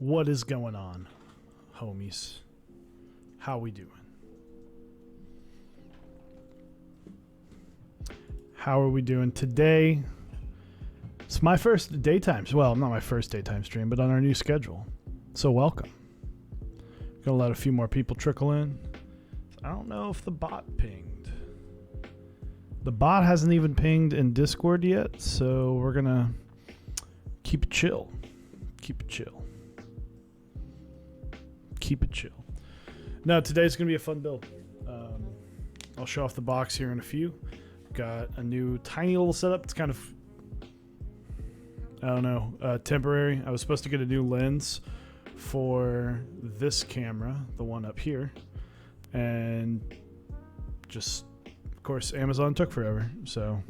What is going on, homies? How we doing? How are we doing today? It's my first daytime. Well, not my first daytime stream, but on our new schedule. So welcome. Gonna let a few more people trickle in. I don't know if the bot pinged. The bot hasn't even pinged in Discord yet, so we're gonna keep it chill. Keep it chill. Keep it chill. No, today's gonna be a fun build. I'll show off the box here in a few. Got a new tiny little setup. It's kind of, I don't know, temporary. I was supposed to get a new lens for this camera, the one up here, and just, of course, Amazon took forever. So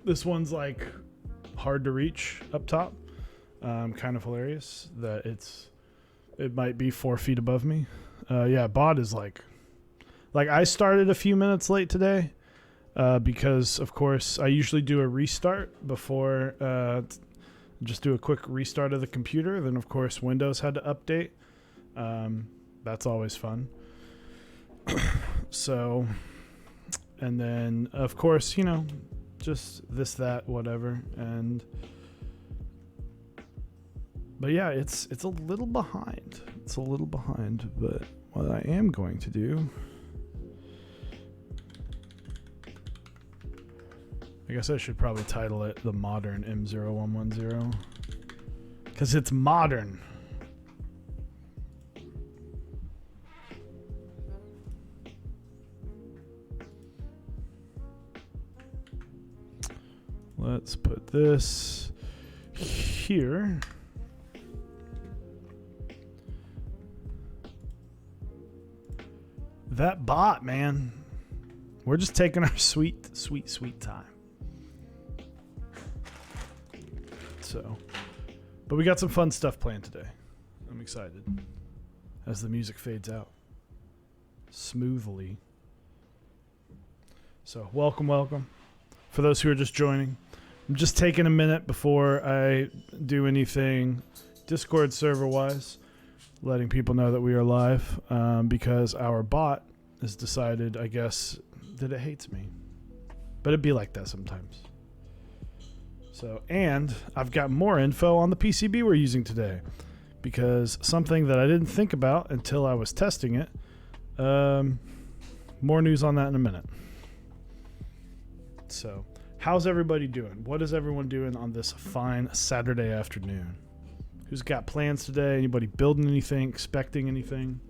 this one's like hard to reach up top. Kind of hilarious that it might be 4 feet above me. Yeah, bot is like I started a few minutes late today because, of course, I usually do a restart before, just do a quick restart of the computer. Then, of course, Windows had to update. That's always fun. So, and then, of course, you know, just this, that, whatever. But yeah, it's a little behind. It's a little behind, but what I am going to do, I guess I should probably title it the modern M0110 because it's modern. Let's put this here. That bot, man. We're just taking our sweet time. So, but we got some fun stuff planned today. I'm excited as the music fades out smoothly. So, welcome. For those who are just joining, I'm just taking a minute before I do anything Discord server-wise, letting people know that we are live, because our bot has decided, I guess, that it hates me. But it'd be like that sometimes. So, and I've got more info on the PCB we're using today, because something that I didn't think about until I was testing it. More news on that in a minute. So, how's everybody doing? What is everyone doing on this fine Saturday afternoon? Who's got plans today? Anybody building anything, expecting anything?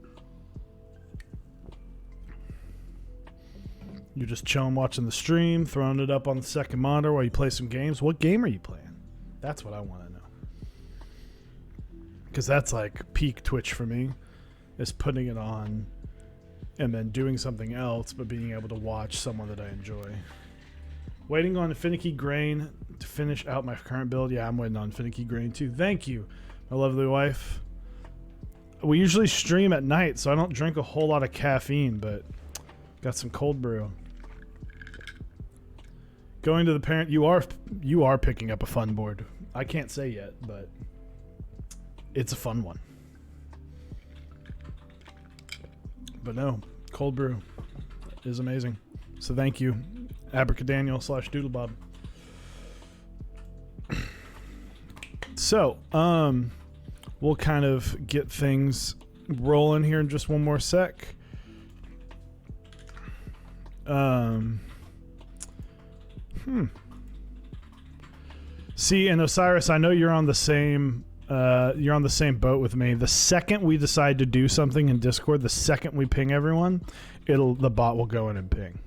You're just chilling, watching the stream, throwing it up on the second monitor while you play some games. What game are you playing? That's what I want to know. Because that's like peak Twitch for me, is putting it on and then doing something else, but being able to watch someone that I enjoy. Waiting on Finicky Grain to finish out my current build. Yeah, I'm waiting on Finicky Grain too. Thank you, my lovely wife. We usually stream at night, so I don't drink a whole lot of caffeine, but got some cold brew. Going to the parent, you are picking up a fun board. I can't say yet, but it's a fun one. But no, cold brew is amazing. So thank you, Abracadaniel/Doodlebob. So, we'll kind of get things rolling here in just one more sec. See, and Osiris, I know you're on the same boat with me. The second we decide to do something in Discord, the second we ping everyone, the bot will go in and ping.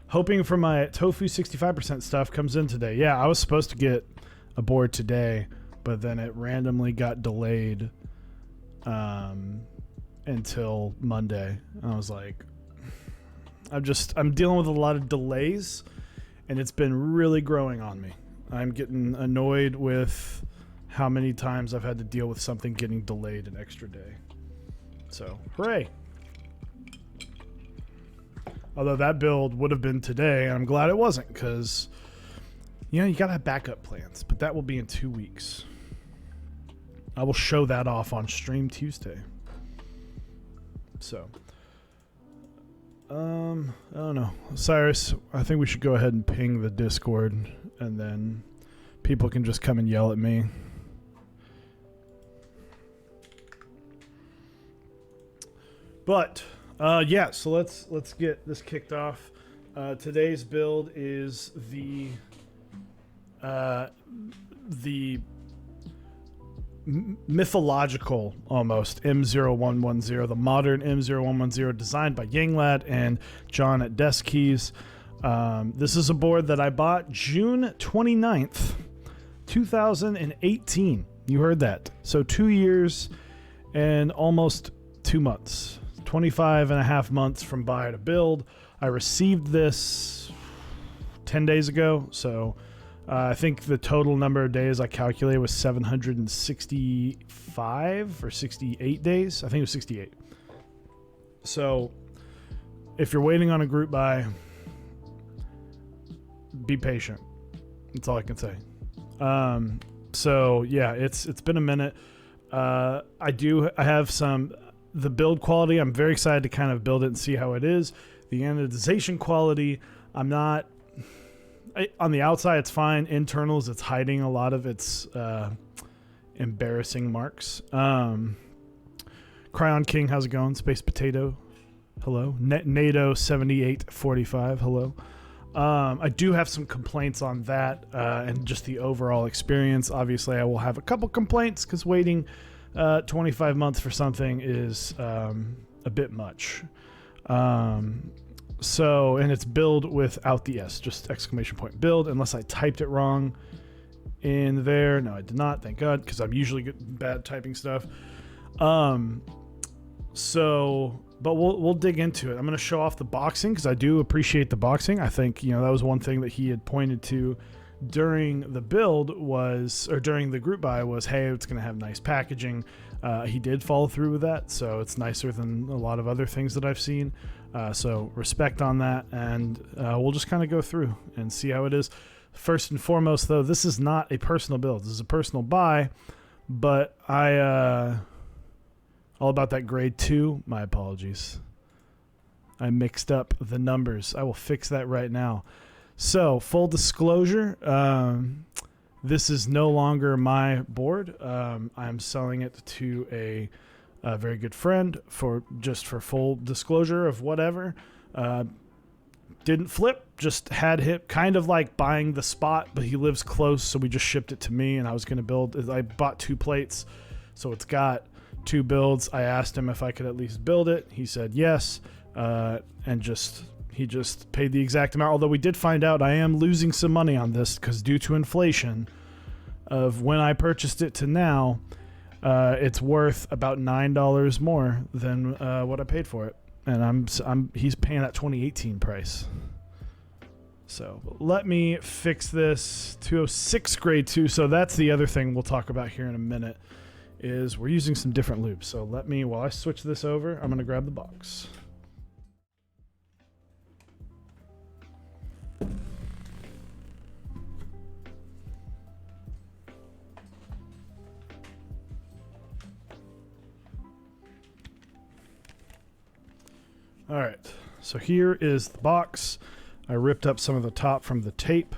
Hoping for my tofu 65% stuff comes in today. Yeah, I was supposed to get a board today, but then it randomly got delayed until Monday. I was like, I'm dealing with a lot of delays, and it's been really growing on me. I'm getting annoyed with how many times I've had to deal with something getting delayed an extra day. So, hooray. Although that build would have been today, and I'm glad it wasn't, because, you know, you got to have backup plans, but that will be in 2 weeks. I will show that off on Stream Tuesday. So, I don't know. Cyrus, I think we should go ahead and ping the Discord, and then people can just come and yell at me. But, yeah, so let's get this kicked off. Today's build is the mythological, almost, M0110, the modern M0110 designed by Yanglad and John at Desk Keys. This is a board that I bought June 29th, 2018. You heard that. So 2 years and almost 2 months. 25 and a half months from buy to build. I received this 10 days ago, so I think the total number of days I calculated was 765 or 68 days. I think it was 68. So if you're waiting on a group buy, be patient. That's all I can say. So yeah, it's been a minute. I have some, the build quality, I'm very excited to kind of build it and see how it is. The anodization quality, I'm not, on the outside it's fine. Internals, it's hiding a lot of its embarrassing marks. Cryon King, how's it going? Space Potato, hello. NATO 7845, hello. I do have some complaints on that and just the overall experience. Obviously, I will have a couple complaints because waiting 25 months for something is a bit much. So, and it's build without the S, just exclamation point build, unless I typed it wrong in there. No, I did not, thank God, because I'm usually bad typing stuff. So, but we'll dig into it. I'm going to show off the boxing because I do appreciate the boxing. I think, that was one thing that he had pointed to during the build or during the group buy was, hey, it's going to have nice packaging. He did follow through with that, so it's nicer than a lot of other things that I've seen. So respect on that, and we'll just kind of go through and see how it is. First and foremost, though, this is not a personal build. This is a personal buy, but all about that grade 2. My apologies. I mixed up the numbers. I will fix that right now. So, full disclosure, this is no longer my board. I'm selling it to a very good friend for full disclosure of whatever. Didn't flip, just had him kind of like buying the spot, but he lives close, so we just shipped it to me, and I was going to build. I bought 2 plates, so it's got 2 builds. I asked him if I could at least build it. He said yes, and he just paid the exact amount, although we did find out I am losing some money on this because due to inflation of when I purchased it to now, it's worth about $9 more than what I paid for it, and he's paying that 2018 price. So let me fix this. 206 grade 2. So that's the other thing we'll talk about here in a minute, is we're using some different loops. So while I switch this over, I'm going to grab the box. All right, so here is the box. I ripped up some of the top from the tape.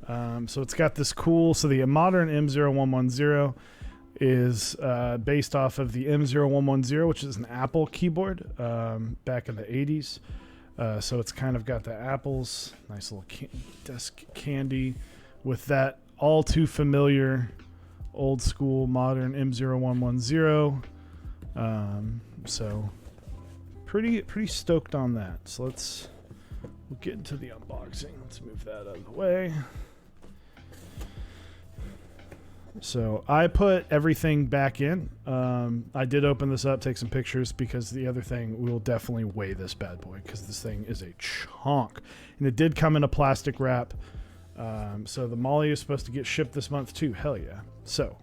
So it's got this cool, so the modern M0110 is based off of the M0110, which is an Apple keyboard back in the 80s. So it's kind of got the apples, nice little desk candy with that all too familiar old school modern M0110. So pretty stoked on that. So we'll get into the unboxing. Let's move that out of the way. So I put everything back in. I did open this up, take some pictures, because the other thing, we will definitely weigh this bad boy because this thing is a chunk. And it did come in a plastic wrap. So the Molly is supposed to get shipped this month too. Hell yeah. So,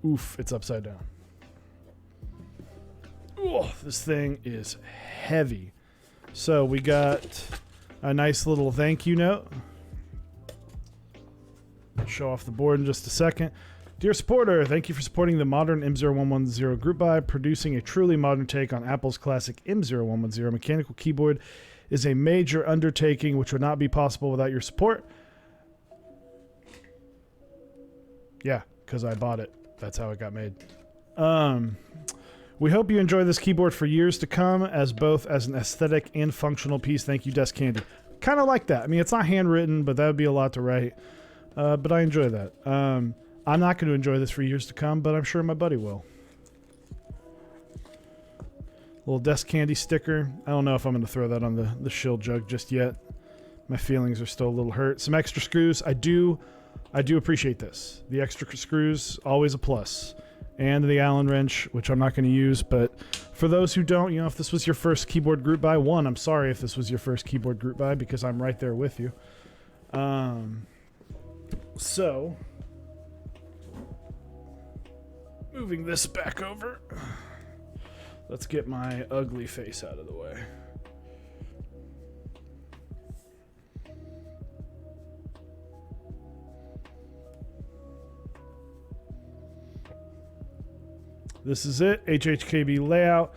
oof, it's upside down. Oh, this thing is heavy. So we got a nice little thank you note. Show off the board in just a second. Dear supporter, thank you for supporting the modern M0110 group buy. Producing a truly modern take on Apple's classic M0110 mechanical keyboard is a major undertaking which would not be possible without your support. Yeah, because I bought it. That's how it got made. We hope you enjoy this keyboard for years to come as both as an aesthetic and functional piece. Thank you, Desk Candy. Kind of like that. I mean, it's not handwritten, but that would be a lot to write. But I enjoy that. I'm not going to enjoy this for years to come, but I'm sure my buddy will. Little Desk Candy sticker. I don't know if I'm going to throw that on the shield jug just yet. My feelings are still a little hurt. Some extra screws. I do appreciate this. The extra screws, always a plus. And the Allen wrench, which I'm not going to use, but for those who don't, you know, if this was your first keyboard group buy, one, I'm sorry if this was your first keyboard group buy because I'm right there with you. So, moving this back over, let's get my ugly face out of the way. This is it, HHKB layout,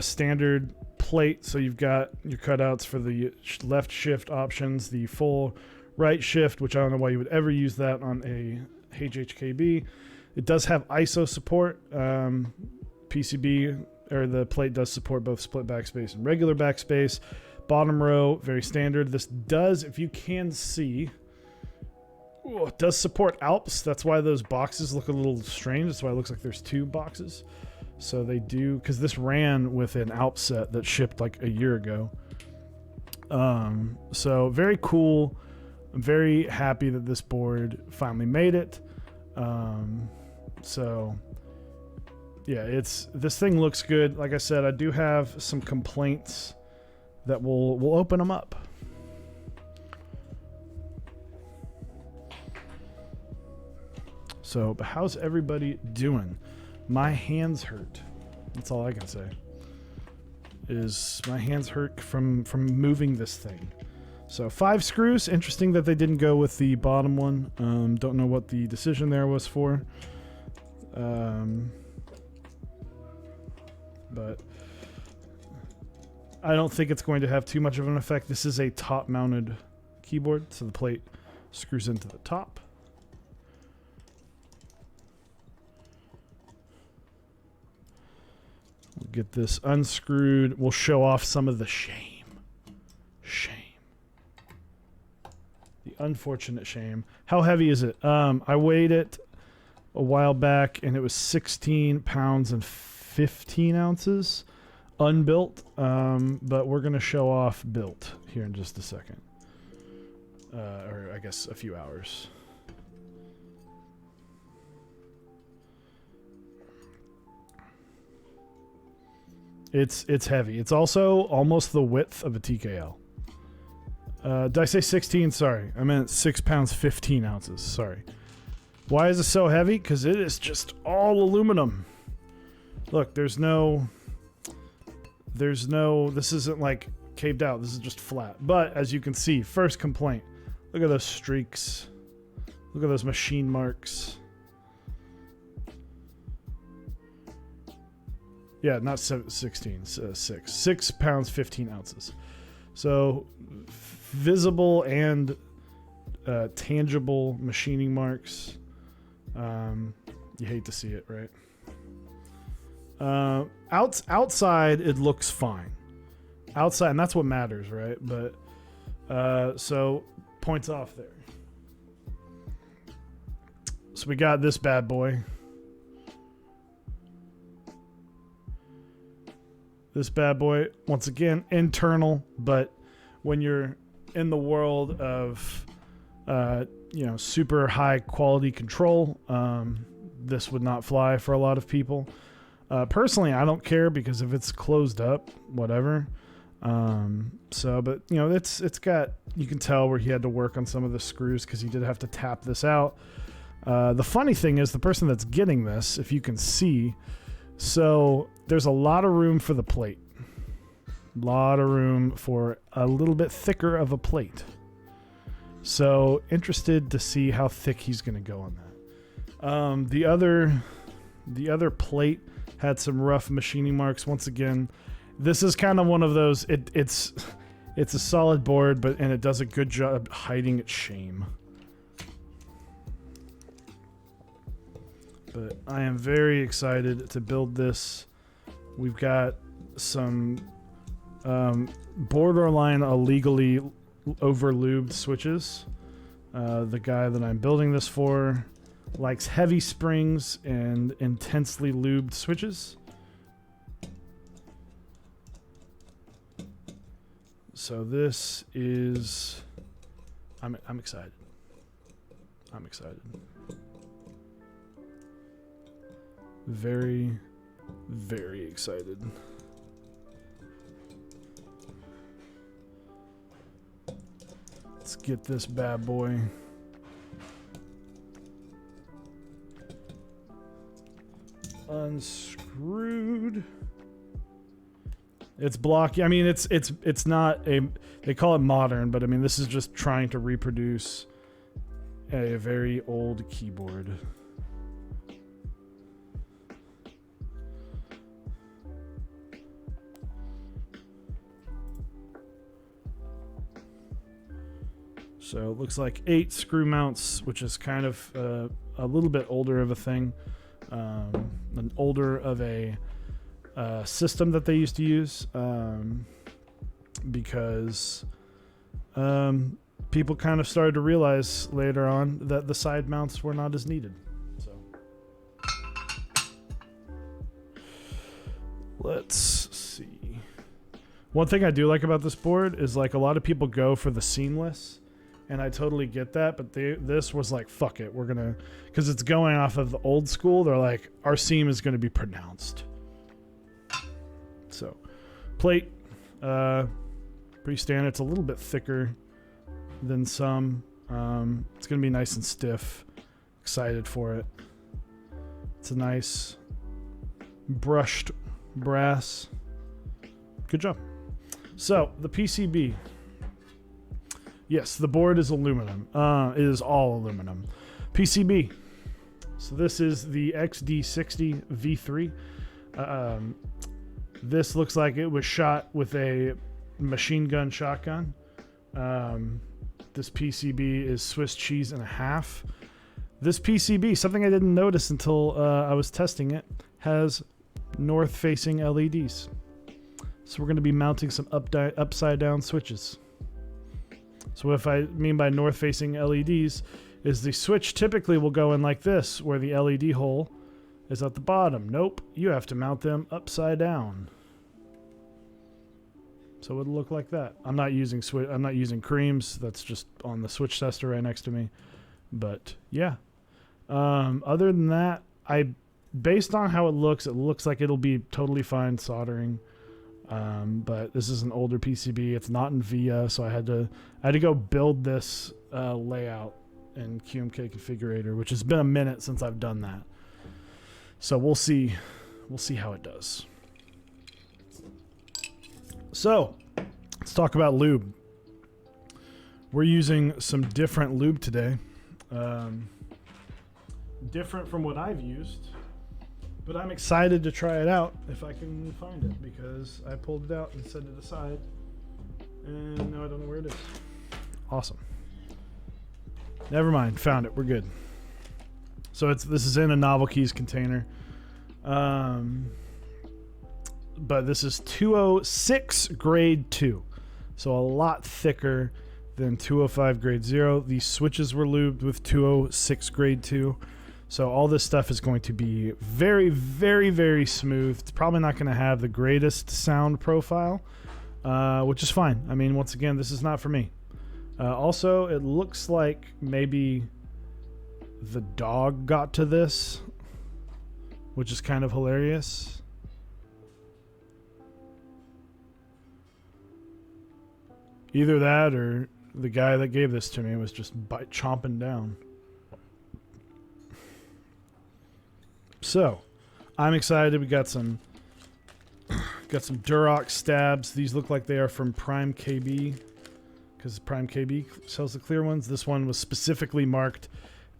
standard plate. So you've got your cutouts for the left shift options, the full right shift, which I don't know why you would ever use that on a HHKB. It does have ISO support. PCB, or the plate does support both split backspace and regular backspace. Bottom row, very standard. This does, if you can see, it does support Alps. That's why those boxes look a little strange. That's why it looks like there's two boxes. So they do, because this ran with an Alps set that shipped like a year ago. So very cool. I'm very happy that this board finally made it. So yeah, this thing looks good. Like I said, I do have some complaints that we'll open them up. So, but how's everybody doing? My hands hurt. That's all I can say. Is my hands hurt from moving this thing. So 5 screws. Interesting that they didn't go with the bottom one. Don't know what the decision there was for. But I don't think it's going to have too much of an effect. This is a top-mounted keyboard, so the plate screws into the top. We'll get this unscrewed. We'll show off some of the shame. The unfortunate shame. How heavy is it? I weighed it a while back, and it was 16 pounds and 15 ounces unbuilt. But we're going to show off built here in just a second. Or I guess a few hours. It's heavy. It's also almost the width of a TKL. Did I say 16? Sorry. I meant 6 pounds, 15 ounces. Sorry. Why is it so heavy? Because it is just all aluminum. Look, this isn't like caved out. This is just flat. But as you can see, first complaint. Look at those streaks. Look at those machine marks. Yeah, not 16, 6. 6 pounds, 15 ounces. So, visible and tangible machining marks. You hate to see it, right? Outside, it looks fine. Outside, and that's what matters, right? But, so, points off there. So we got this bad boy. This bad boy, once again, internal, but when you're in the world of, super high quality control, this would not fly for a lot of people. Personally, I don't care because if it's closed up, whatever. But it's got, you can tell where he had to work on some of the screws because he did have to tap this out. The funny thing is the person that's getting this, if you can see, so there's a lot of room for the plate. A lot of room for a little bit thicker of a plate. So interested to see how thick he's going to go on The other plate had some rough machining marks. Once again, this is kind of one of those. It's a solid board, and it does a good job hiding its shame. But I am very excited to build this. We've got some borderline illegally over-lubed switches. The guy that I'm building this for likes heavy springs and intensely lubed switches. So this is... I'm excited. I'm excited. Very, very excited. Let's get this bad boy. Unscrewed. It's blocky. I mean, it's not a. They call it modern, but I mean, this is just trying to reproduce a very old keyboard. So it looks like 8 screw mounts, which is kind of a little bit older of a thing, an older of a system that they used to use, because people kind of started to realize later on that the side mounts were not as needed. So let's see. One thing I do like about this board is like a lot of people go for the seamless. And I totally get that, but this was like, fuck it, we're gonna, because it's going off of the old school. They're like, our seam is gonna be pronounced. So, plate, pretty standard. It's a little bit thicker than some. It's gonna be nice and stiff. Excited for it. It's a nice brushed brass. Good job. So the PCB. Yes, the board is aluminum. It is all aluminum. PCB. So this is the XD60 V3. This looks like it was shot with a machine gun shotgun. This PCB is Swiss cheese and a half. This PCB, something I didn't notice until I was testing it, has north-facing LEDs. So we're going to be mounting some upside-down switches. So what I mean by north-facing LEDs is the switch typically will go in like this, where the LED hole is at the bottom. Nope, you have to mount them upside down. So it'll look like that. I'm not using creams. That's just on the switch tester right next to me. But yeah. Other than that, based on how it looks like it'll be totally fine soldering. But this is an older PCB. It's not in VIA, so I had to go build this layout in QMK Configurator, which has been a minute since I've done that. So we'll see how it does. So let's talk about lube. We're using some different lube today, different from what I've used. But I'm excited to try it out if I can find it, because I pulled it out and set it aside, and now I don't know where it is. Awesome. Never mind. Found it. We're good. So this is in a Novel Keys container. But this is 206 grade 2. So a lot thicker than 205 grade 0. These switches were lubed with 206 grade 2. So all this stuff is going to be very, very, very smooth. It's probably not going to have the greatest sound profile, which is fine. I mean, once again, this is not for me. Also, it looks like maybe the dog got to this, which is kind of hilarious. Either that or the guy that gave this to me was just chomping down. So, I'm excited. We got some Durox stabs. These look like they are from Prime KB, because Prime KB sells the clear ones. This one was specifically marked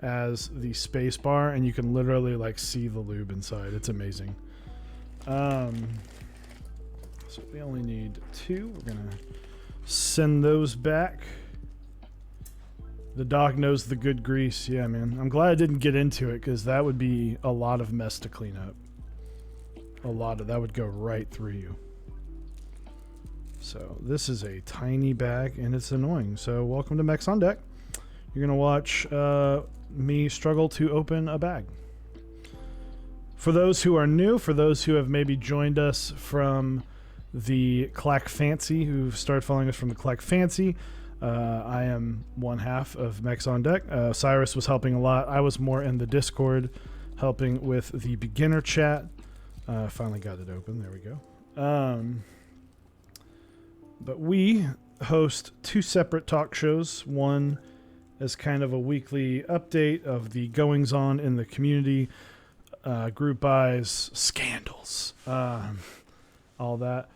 as the space bar, and you can literally like see the lube inside. It's amazing. So we only need 2. We're gonna send those back. The dog knows the good grease. Yeah, man. I'm glad I didn't get into it, because that would be a lot of mess to clean up. A lot of that would go right through you. So this is a tiny bag, and it's annoying. So welcome to Mechs on Deck. You're gonna watch me struggle to open a bag. For those who are new, for those who have maybe joined us from the Clack Fancy, who started following us from the Clack Fancy, I am one half of Mechs on Deck. Cyrus was helping a lot. I was more in the Discord, helping with the beginner chat. Finally got it open. There we go. But we host 2 separate talk shows. One as kind of a weekly update of the goings on in the community, group buys, scandals, all that.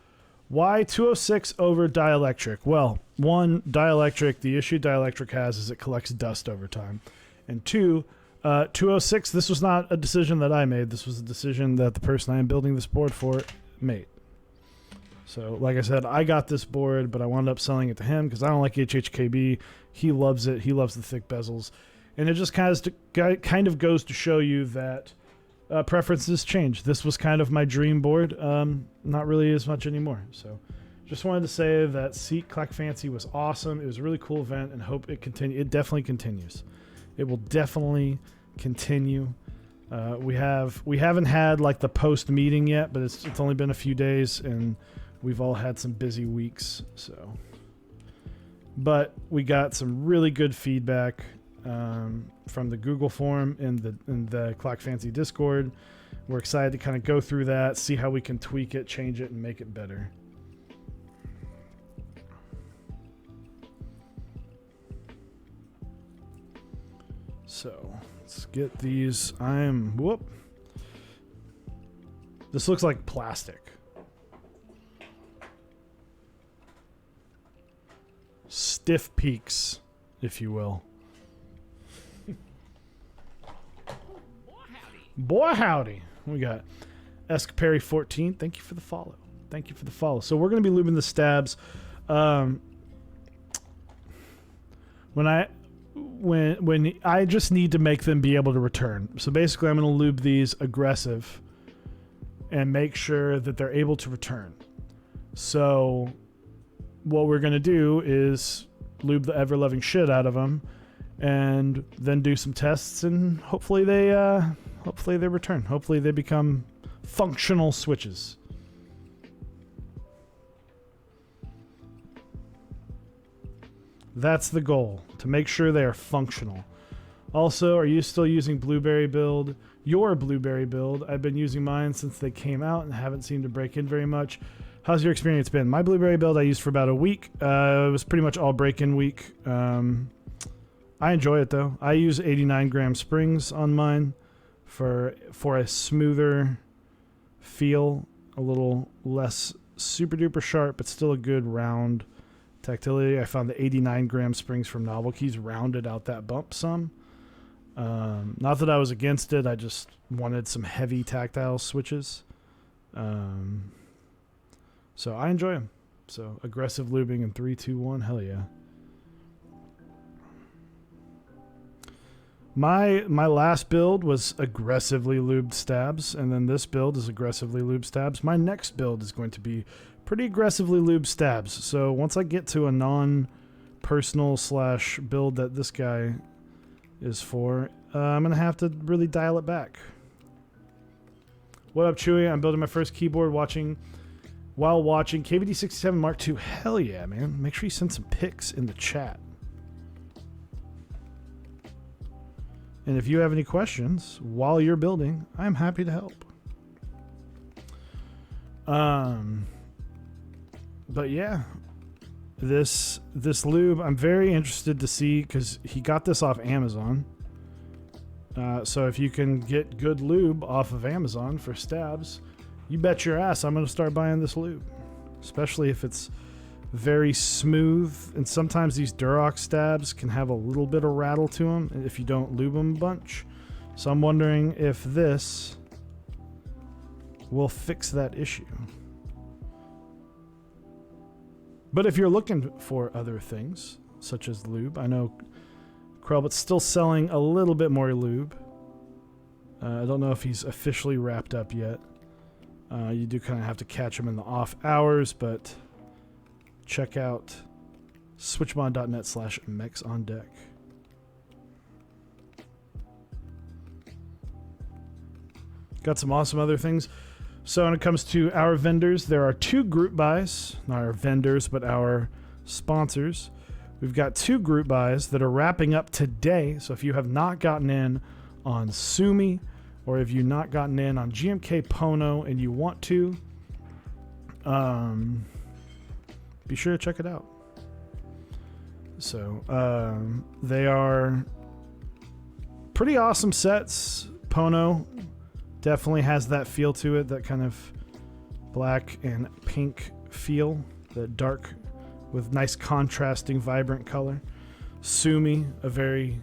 Why 206 over dielectric? Well, 1, dielectric, the issue dielectric has is it collects dust over time. And 2, 206, this was not a decision that I made. This was a decision that the person I am building this board for made. So, like I said, I got this board, but I wound up selling it to him because I don't like HHKB. He loves it. He loves the thick bezels. And it just kind of goes to show you that preferences change. This was kind of my dream board. Not really as much anymore. So, just wanted to say that Seat Clack Fancy was awesome. It was a really cool event, and hope it continue. It definitely continues. It will definitely continue. We haven't had like the post meeting yet, but it's only been a few days, and we've all had some busy weeks. So, but we got some really good feedback from the Google form in the Clack Fancy Discord. We're excited to kind of go through that, see how we can tweak it, change it, and make it better. So let's get these. This looks like plastic. Stiff peaks, if you will. Boy howdy. We got Escapary 14. Thank you for the follow. Thank you for the follow. So we're going to be lubing the stabs. When I just need to make them be able to return. So basically I'm going to lube these aggressive and make sure that they're able to return. So what we're going to do is lube the ever-loving shit out of them and then do some tests, and hopefully they return. Hopefully they become functional switches. That's the goal, to make sure they are functional. Also, are you still using Blueberry build? Your Blueberry build. I've been using mine since they came out and haven't seemed to break in very much. How's your experience been? My Blueberry build I used for about a week. It was pretty much all break-in week. I enjoy it though. I use 89 gram springs on mine for a smoother feel, a little less super duper sharp, but still a good round tactility. I found the 89 gram springs from Novel Keys rounded out that bump some. Not that I was against it, I just wanted some heavy tactile switches. So I enjoy them. So aggressive lubing in 3, 2, 1, hell yeah. My last build was aggressively lubed stabs, and then this build is aggressively lubed stabs. My next build is going to be pretty aggressively lubed stabs. So once I get to a non-personal / build that this guy is for, I'm going to have to really dial it back. What up, Chewy? I'm building my first keyboard while watching KVD67 Mark II. Hell yeah, man. Make sure you send some pics in the chat. And if you have any questions while you're building, I'm happy to help. But yeah, this lube, I'm very interested to see, because he got this off Amazon. So if you can get good lube off of Amazon for stabs, you bet your ass I'm going to start buying this lube. Especially if it's very smooth, and sometimes these Durox stabs can have a little bit of rattle to them if you don't lube them a bunch. So I'm wondering if this will fix that issue. But if you're looking for other things, such as lube, I know Krellbot's still selling a little bit more lube. I don't know if he's officially wrapped up yet. You do kind of have to catch him in the off hours, but check out switchmod.net/mechsondeck. Got some awesome other things. So when it comes to our vendors, there are 2 group buys. Not our vendors, but our sponsors. We've got 2 group buys that are wrapping up today. So if you have not gotten in on Sumi, or if you've not gotten in on GMK Pono and you want to, be sure to check it out. So they are pretty awesome sets. Pono definitely has that feel to it, that kind of black and pink feel, that dark with nice contrasting vibrant color. Sumi, a very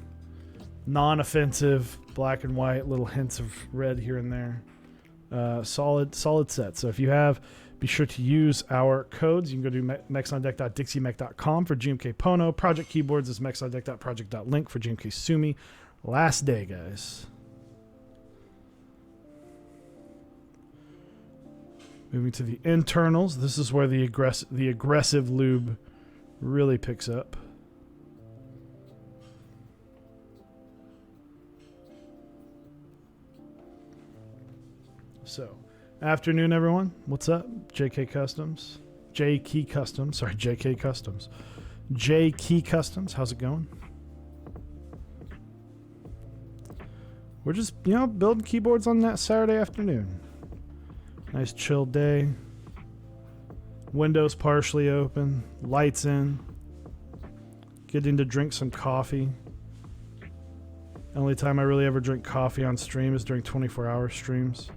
non-offensive black and white, little hints of red here and there. Solid set. So if you have, be sure to use our codes. You can go to mechsondeck.dixiemech.com for GMK Pono. Project Keyboards is mechsondeck.project.link for GMK Sumi. Last day, guys. Moving to the internals. This is where the aggressive lube really picks up. So, afternoon, everyone. What's up? JK Customs. J Key Customs. Sorry, JK Customs. J Key Customs. How's it going? We're just, building keyboards on that Saturday afternoon. Nice chill day. Windows partially open. Lights in. Getting to drink some coffee. Only time I really ever drink coffee on stream is during 24-hour streams.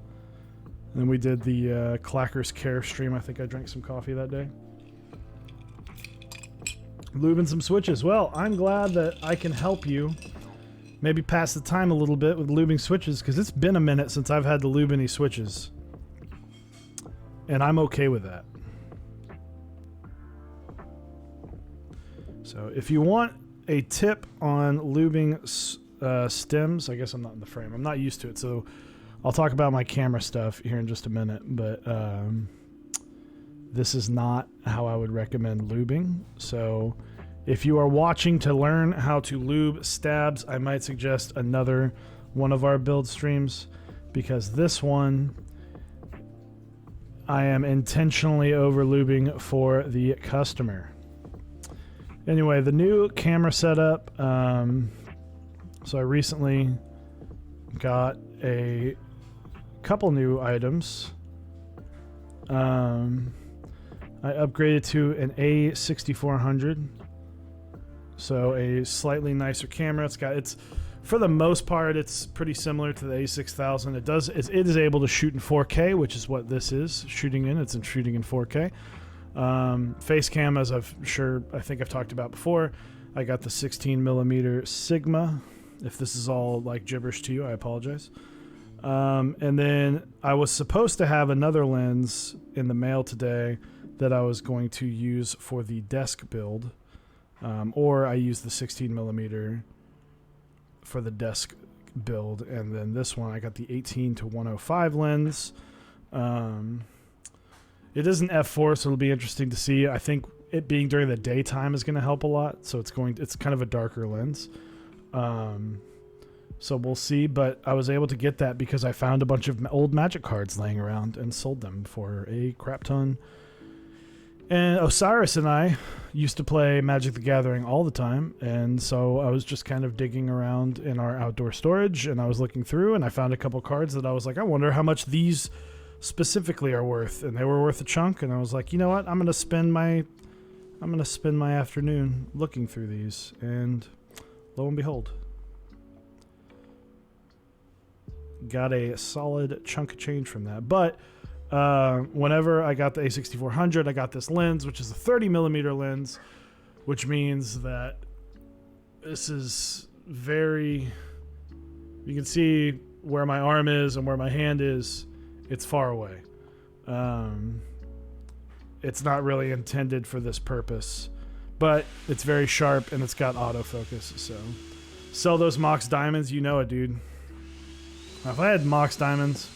And then we did the Clackers Care stream. I think I drank some coffee that day. Lubing some switches. Well, I'm glad that I can help you maybe pass the time a little bit with lubing switches, because it's been a minute since I've had to lube any switches. And I'm okay with that. So if you want a tip on lubing stems, I guess I'm not in the frame. I'm not used to it, so I'll talk about my camera stuff here in just a minute. But this is not how I would recommend lubing. So if you are watching to learn how to lube stabs, I might suggest another one of our build streams, because this one I am intentionally over lubing for the customer. Anyway, the new camera setup. So I recently got a couple new items. I upgraded to an A6400. So a slightly nicer camera. It's for the most part, it's pretty similar to the A6000. It is able to shoot in 4K, which is what this is shooting in. It's shooting in 4K. Face cam, as I think I've talked about before. I got the 16mm Sigma. If this is all like gibberish to you, I apologize. And then I was supposed to have another lens in the mail today that I was going to use for the desk build. Or I used the 16mm for the desk build, and then this one I got the 18-105 lens. It is an f4, so it'll be interesting to see. I think it being during the daytime is going to help a lot, so it's kind of a darker lens. So we'll see, but I was able to get that because I found a bunch of old Magic cards laying around and sold them for a crap ton. And Osiris and I used to play Magic the Gathering all the time, and so I was just kind of digging around in our outdoor storage, and I was looking through, and I found a couple cards that I was like, I wonder how much these specifically are worth, and they were worth a chunk, and I was like, you know what, I'm gonna spend my afternoon looking through these, and lo and behold, got a solid chunk of change from that. But Whenever I got the A6400, I got this lens, which is a 30 millimeter lens, which means that this is very, you can see where my arm is and where my hand is. It's far away. It's not really intended for this purpose, but it's very sharp and it's got autofocus. So sell those Mox diamonds, you know it, dude. Now, if I had Mox diamonds,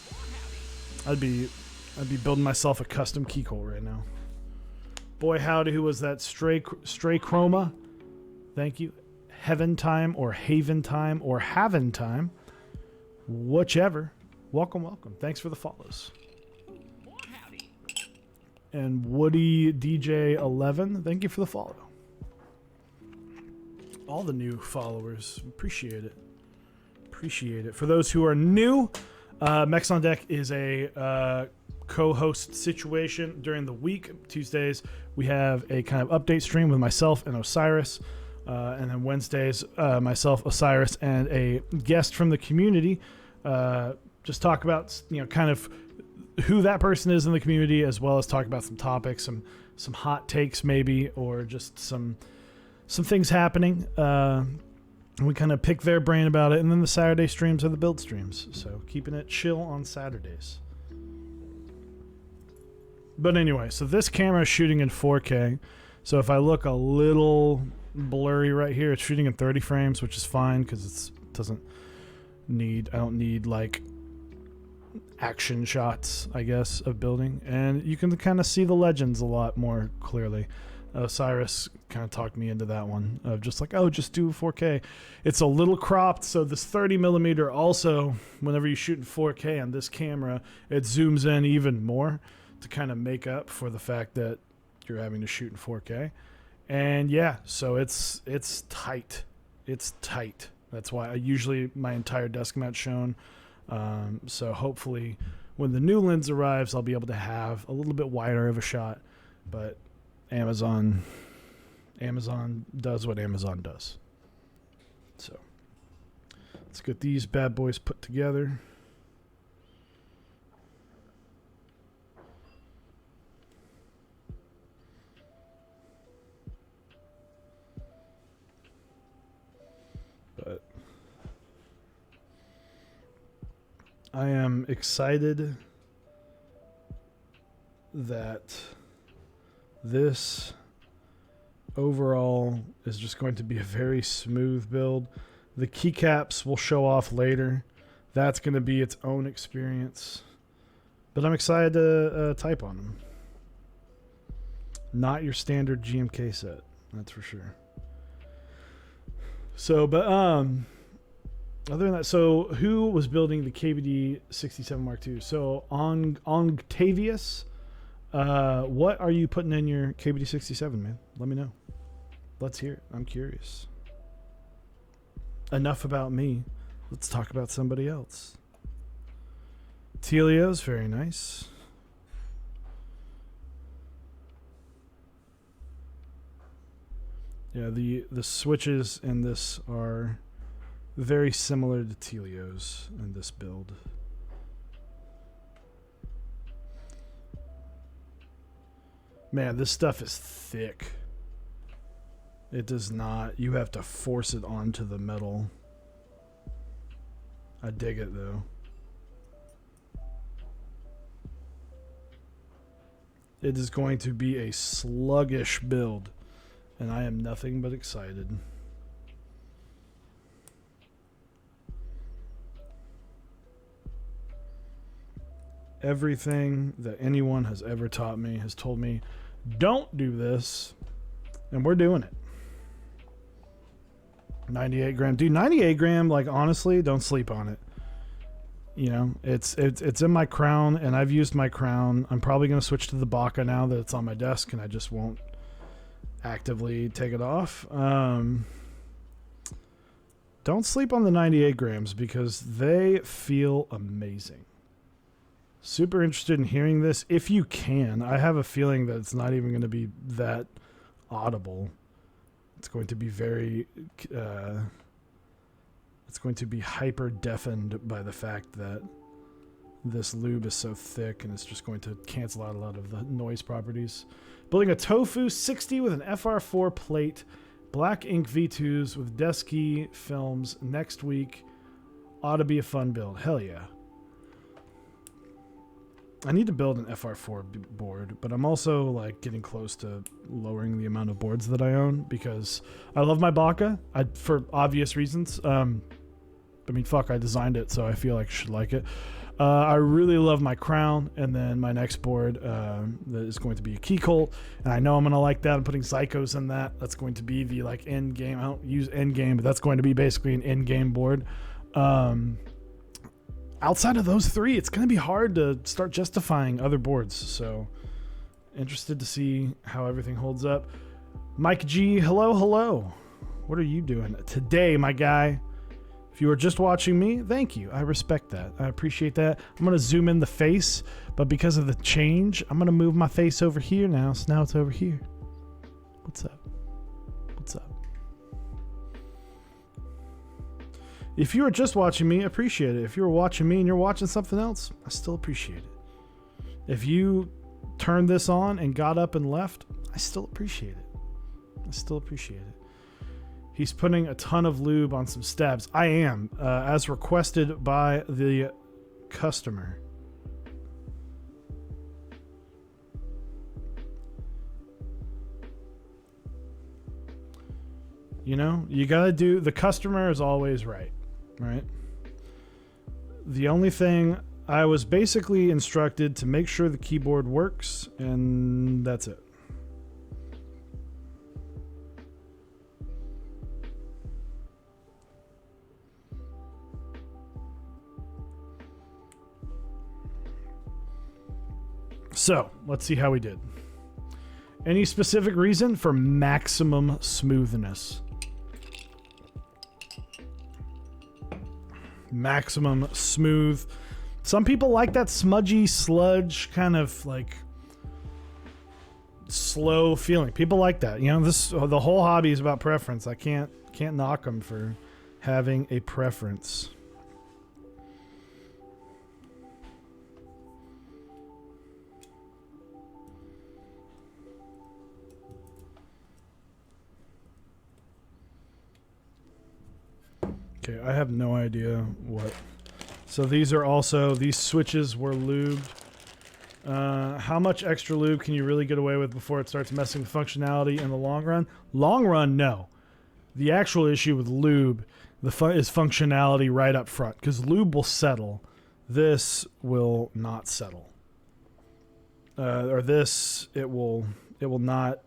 I'd be building myself a custom keyhole right now. Boy howdy, who was that? Stray Chroma. Thank you. Heaven Time or Haven Time or Haven Time. Whichever. Welcome, welcome. Thanks for the follows. And Woody DJ 11, thank you for the follow. All the new followers, appreciate it. Appreciate it. For those who are new, Mex on Deck is a co-host situation during the week. Tuesdays we have a kind of update stream with myself and Osiris, and then Wednesdays myself, Osiris, and a guest from the community just talk about, you know, kind of who that person is in the community, as well as talk about some topics, some hot takes maybe, or just some things happening. We kind of pick their brain about it, and then the Saturday streams are the build streams. So keeping it chill on Saturdays. But anyway, so this camera is shooting in 4K. So if I look a little blurry right here, it's shooting in 30 frames, which is fine because I don't need like action shots, I guess, of building. And you can kind of see the legends a lot more clearly. Cyrus kind of talked me into that one of just like, oh, just do 4K. It's a little cropped, so this 30 millimeter also, whenever you shoot in 4K on this camera, it zooms in even more to kind of make up for the fact that you're having to shoot in 4K. And yeah, so it's tight. It's tight. That's why usually my entire desk mount's shown. So hopefully when the new lens arrives, I'll be able to have a little bit wider of a shot, but Amazon does what Amazon does. So let's get these bad boys put together. But I am excited that this overall is just going to be a very smooth build. The keycaps will show off later. That's going to be its own experience. But I'm excited to type on them. Not your standard GMK set, that's for sure. So, but other than that, so who was building the KBD 67 Mark II? So on Octavius, what are you putting in your KBD 67, man? Let me know. Let's hear it. I'm curious. Enough about me. Let's talk about somebody else. Telio's very nice. Yeah, the switches in this are very similar to Telio's in this build. Man, this stuff is thick. It does not. You have to force it onto the metal. I dig it though. It is going to be a sluggish build, and I am nothing but excited. Everything that anyone has ever taught me has told me, don't do this, and we're doing it. 98 gram. Dude, 98 gram, like, honestly, don't sleep on it. You know, it's in my crown, and I've used my crown. I'm probably going to switch to the Baca now that it's on my desk, and I just won't actively take it off. Don't sleep on the 98 grams because they feel amazing. Super interested in hearing this. If you can, I have a feeling that it's not even going to be that audible. It's going to be very, it's going to be hyper deafened by the fact that this lube is so thick and it's just going to cancel out a lot of the noise properties. Building a Tofu 60 with an FR4 plate, black ink V2s with Desky films next week. Ought to be a fun build. Hell yeah. I need to build an FR4 board, but I'm also like getting close to lowering the amount of boards that I own because I love my Baka for obvious reasons. I mean, fuck, I designed it, so I feel like I should like it. I really love my Crown, and then my next board that is going to be a Key Colt, and I know I'm going to like that. I'm putting Psychos in that. That's going to be the like end game. I don't use end game, but that's going to be basically an end game board. Outside of those three, it's going to be hard to start justifying other boards. So interested to see how everything holds up. Mike G, hello. What are you doing today, my guy? If you were just watching me, thank you. I respect that. I appreciate that. I'm going to zoom in the face, but because of the change, I'm going to move my face over here now. So now it's over here. What's up? If you were just watching me, appreciate it. If you were watching me and you're watching something else, I still appreciate it. If you turned this on and got up and left, I still appreciate it. He's putting a ton of lube on some stabs. I am, as requested by the customer. You know, you gotta do, the customer is always right. Right. The only thing I was basically instructed to make sure the keyboard works, and that's it. So let's see how we did. Any specific reason for maximum smoothness? Maximum smooth. Some people like that smudgy sludge kind of like slow feeling. People like that. You know, the whole hobby is about preference. I can't knock them for having a preference. Okay, I have no idea what. So these switches were lubed. How much extra lube can you really get away with before it starts messing with functionality in the long run? Long run, no. The actual issue with lube is functionality right up front, because lube will settle. This will not settle. It will not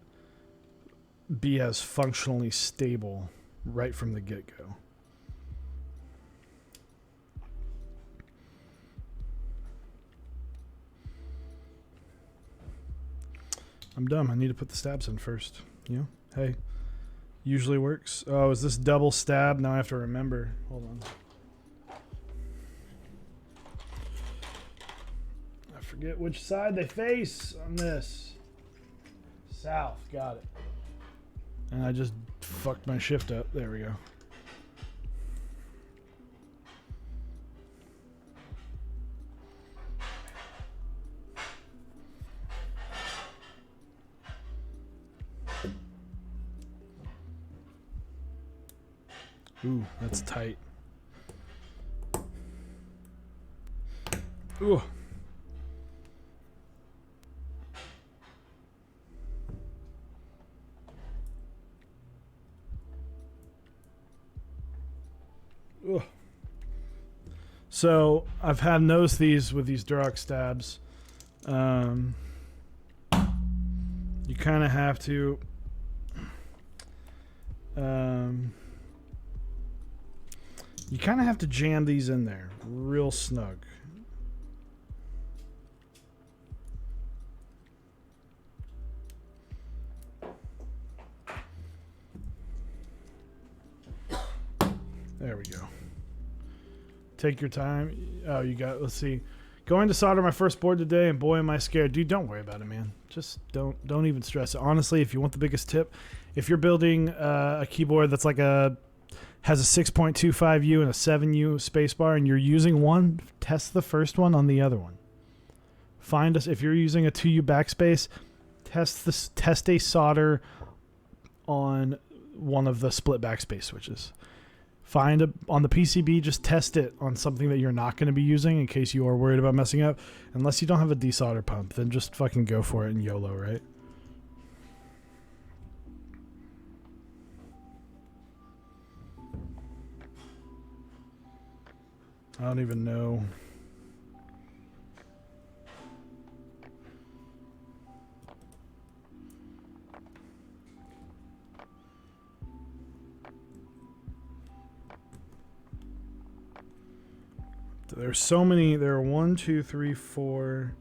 be as functionally stable right from the get-go. I'm dumb. I need to put the stabs in first. You know? Hey. Usually works. Oh, is this double stab? Now I have to remember. Hold on. I forget which side they face on this. South. Got it. And I just fucked my shift up. There we go. Ooh, that's tight. Ooh. Ooh. So I've had noticed these with these Durox stabs. You kind of have to. You kind of have to jam these in there real snug. There we go. Take your time. Oh, you got, let's see. Going to solder my first board today, and boy, am I scared. Dude, don't worry about it, man. Just don't even stress it. Honestly, if you want the biggest tip, if you're building a keyboard that's like a has a 6.25U and a 7U spacebar, and you're using one, test the first one on the other one. Find us if you're using a 2U backspace, test a solder on one of the split backspace switches. Find on the PCB, just test it on something that you're not going to be using in case you are worried about messing up. Unless you don't have a desolder pump, then just fucking go for it and YOLO, right? I don't even know. There's so many. There are 1, 2, 3, 4,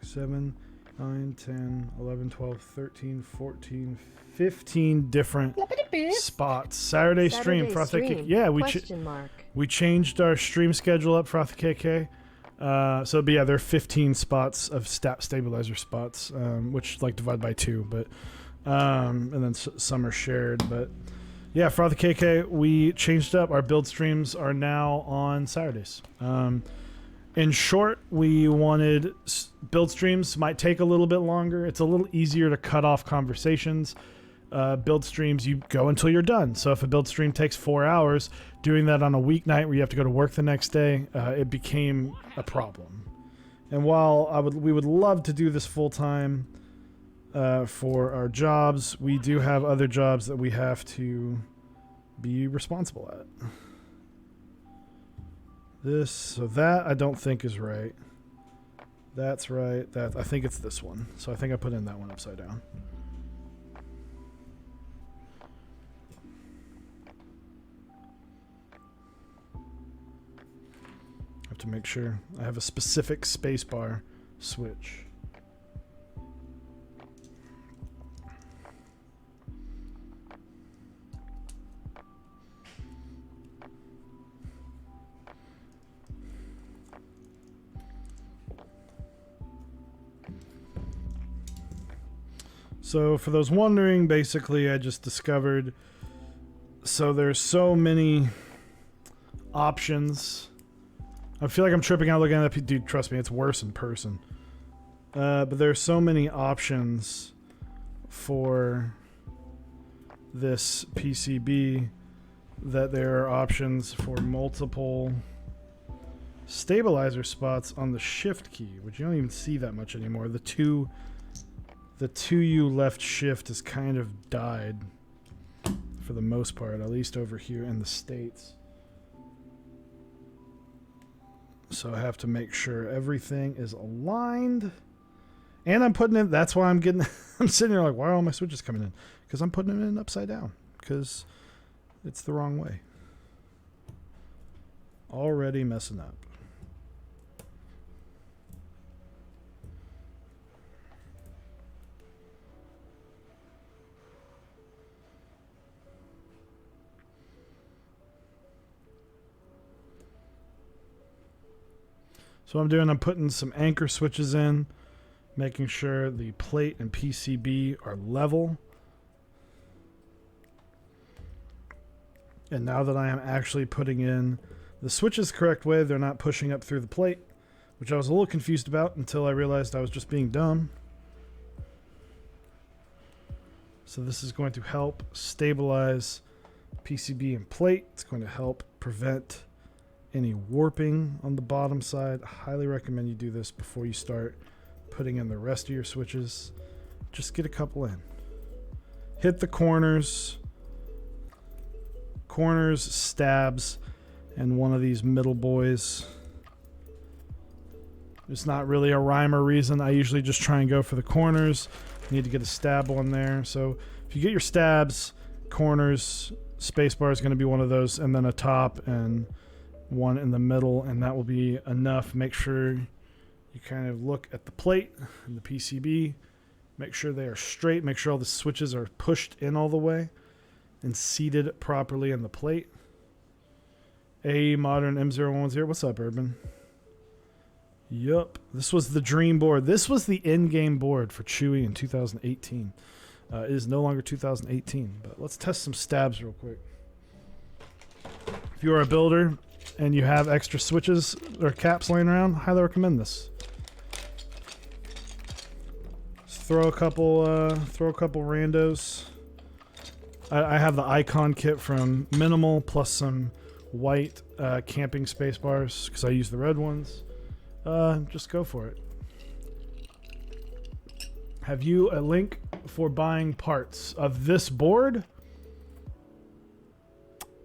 7, 9, 10, 11, 12, 13, 14, 15 different spots. Saturday stream. Frothy KK. Yeah, we changed our stream schedule up, Frothy KK. So, but yeah, there are 15 spots of stabilizer spots, which like divide by 2, but and then some are shared, but. Yeah, Frothy KK, we changed up. Our build streams are now on Saturdays. In short, we wanted build streams might take a little bit longer. It's a little easier to cut off conversations. Build streams, you go until you're done. So if a build stream takes 4 hours, doing that on a weeknight where you have to go to work the next day, it became a problem. And while we would love to do this full time, for our jobs, we do have other jobs that we have to be responsible at. So that I don't think is right. That's right. I think it's this one. So I think I put in that one upside down. I have to make sure I have a specific spacebar switch. So for those wondering, basically I just discovered, so there's so many options. I feel like I'm tripping out looking at that. Dude, trust me, it's worse in person. But there's so many options for this PCB that there are options for multiple stabilizer spots on the shift key, which you don't even see that much anymore. The 2U left shift has kind of died for the most part, at least over here in the States. So I have to make sure everything is aligned. And I'm putting it, that's why I'm getting, I'm sitting here like, why are all my switches coming in? Because I'm putting them in upside down. Because it's the wrong way. Already messing up. So what I'm doing, I'm putting some anchor switches in, making sure the plate and PCB are level. And now that I am actually putting in the switches the correct way, they're not pushing up through the plate, which I was a little confused about until I realized I was just being dumb. So this is going to help stabilize PCB and plate. It's going to help prevent any warping on the bottom side. I highly recommend you do this before you start putting in the rest of your switches. Just get a couple in. Hit the corners, stabs, and one of these middle boys. It's not really a rhyme or reason. I usually just try and go for the corners. You need to get a stab one there. So if you get your stabs, corners, spacebar is going to be one of those, and then a top and one in the middle, and that will be enough. Make sure you kind of look at the plate and the PCB. Make sure they are straight. Make sure all the switches are pushed in all the way and seated properly in the plate. A modern M0110. What's up, Urban? Yup. This was the dream board. This was the in-game board for Chewy in 2018. It is no longer 2018, but let's test some stabs real quick. If you're a builder and you have extra switches or caps laying around, highly recommend this. Just throw a couple randos. I have the icon kit from Minimal plus some white camping space bars because I use the red ones. Just go for it. Have you a link for buying parts of this board?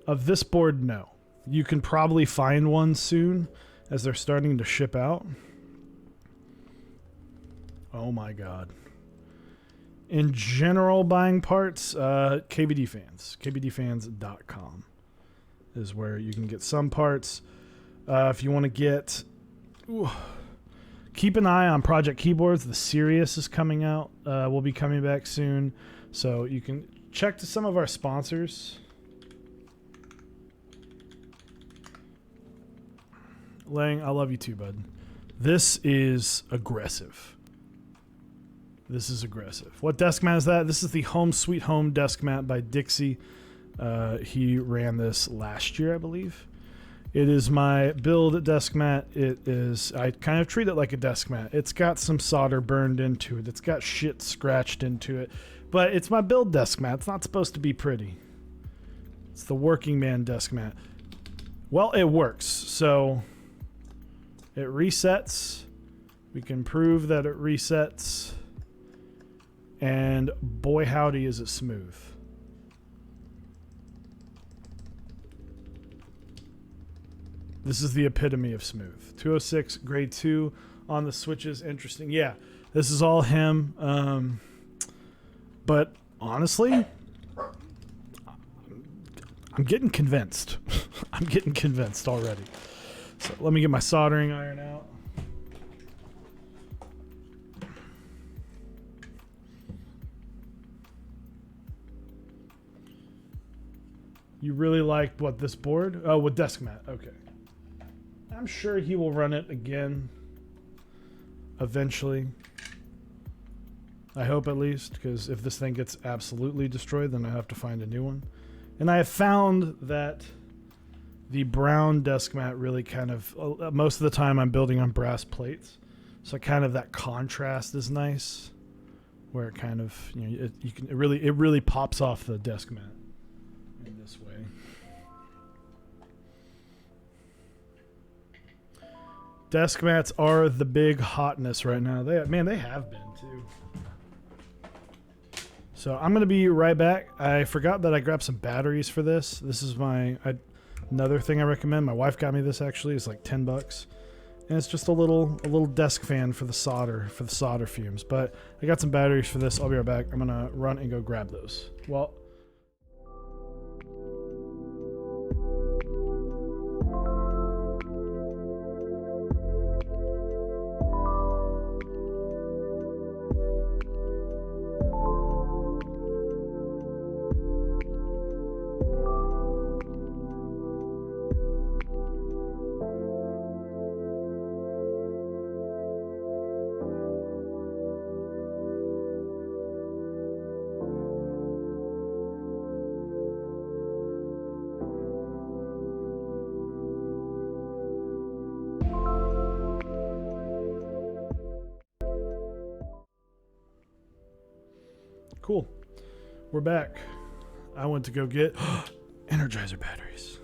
Of this board, no. You can probably find one soon as they're starting to ship out. Oh my god. In general, buying parts, KBD Fans. KBDfans.com is where you can get some parts. If you want to get... Ooh, keep an eye on Project Keyboards. The Sirius is coming out. Will be coming back soon. So you can check to some of our sponsors. Lang, I love you too, bud. This is aggressive. This is aggressive. What desk mat is that? This is the Home Sweet Home desk mat by Dixie. He ran this last year, I believe. It is my build desk mat. It is, I kind of treat it like a desk mat. It's got some solder burned into it. It's got shit scratched into it. But it's my build desk mat. It's not supposed to be pretty. It's the working man desk mat. Well, it works. So it resets. We can prove that it resets. And boy howdy is it smooth. This is the epitome of smooth. 206 grade 2 on the switches. Interesting. Yeah, this is all him. But honestly, I'm getting convinced. I'm getting convinced already. So let me get my soldering iron out. You really like what, this board? Oh, with desk mat. Okay. I'm sure he will run it again eventually. I hope at least, because if this thing gets absolutely destroyed, then I have to find a new one. And I have found that the brown desk mat really kind of, most of the time I'm building on brass plates. So kind of that contrast is nice, where it kind of, you know, it really pops off the desk mat in this way. Desk mats are the big hotness right now. They have been too. So I'm gonna be right back. I forgot that I grabbed some batteries for this. This is another thing I recommend. My wife got me this actually. It's like $10, and it's just a little desk fan for the solder fumes. But I got some batteries for this. I'll be right back. I'm gonna run and go grab those. Well. Cool. We're back. I went to go get Energizer batteries.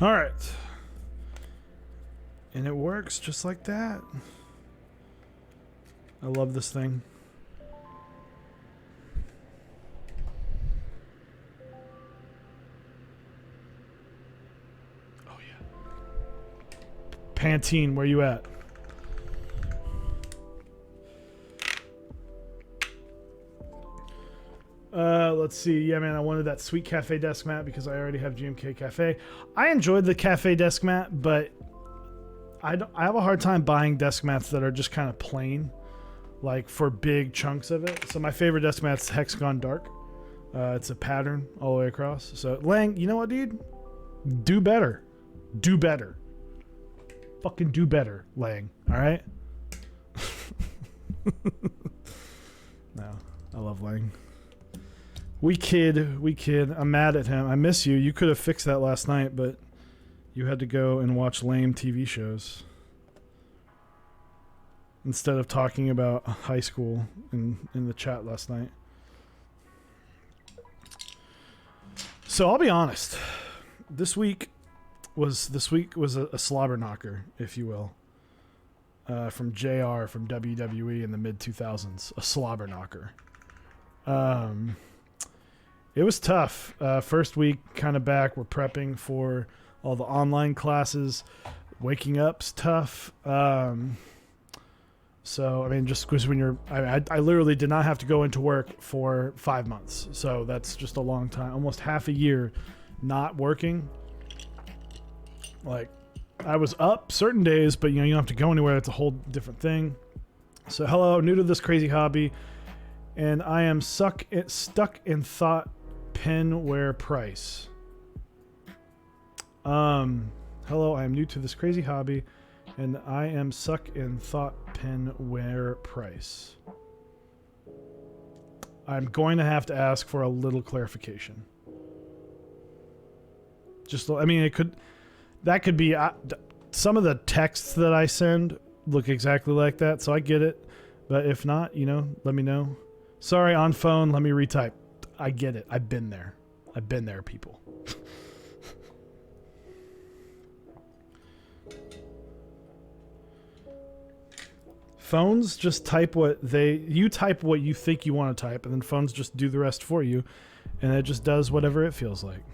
All right. And it works just like that. I love this thing. Oh yeah. Pantene, where you at? Let's see. Yeah, man, I wanted that Sweet Cafe desk mat because I already have GMK Cafe. I enjoyed the Cafe desk mat, but I have a hard time buying desk mats that are just kind of plain. like for big chunks of it. So my favorite desk mat's Hexagon Dark. It's a pattern all the way across. So Lang, you know what, dude? Do better. Do better. Fucking do better, Lang. All right? No, I love Lang. We kid. I'm mad at him. I miss you. You could have fixed that last night, but you had to go and watch lame TV shows instead of talking about high school in the chat last night. So I'll be honest. This week was a slobber knocker, if you will, from JR from WWE in the mid 2000s. A slobber knocker. It was tough. First week, kind of back. We're prepping for all the online classes. Waking up's tough. So, I mean, just because when you're... I literally did not have to go into work for 5 months. So that's just a long time. Almost half a year not working. Like, I was up certain days, but, you don't have to go anywhere. It's a whole different thing. So, hello, new to this crazy hobby. And I am stuck in thought pen wear price. Hello, I am new to this crazy hobby, and I am stuck in thought pen wear price. I'm going to have to ask for a little clarification. That could be some of the texts that I send look exactly like that, so I get it. But if not, let me know. Sorry, on phone, let me retype. I get it. I've been there. People. Phones just type you type what you think you want to type, and then phones just do the rest for you, and it just does whatever it feels like.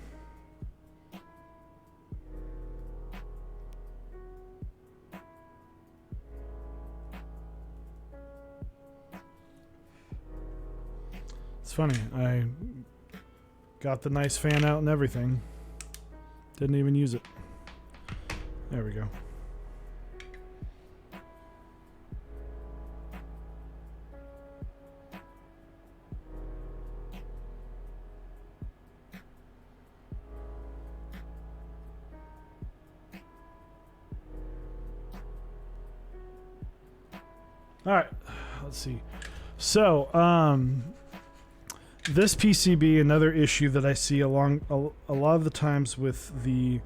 It's funny. I got the nice fan out and everything. Didn't even use it. There we go. All right, let's see. So, this PCB, another issue that I see along a lot of the times with the,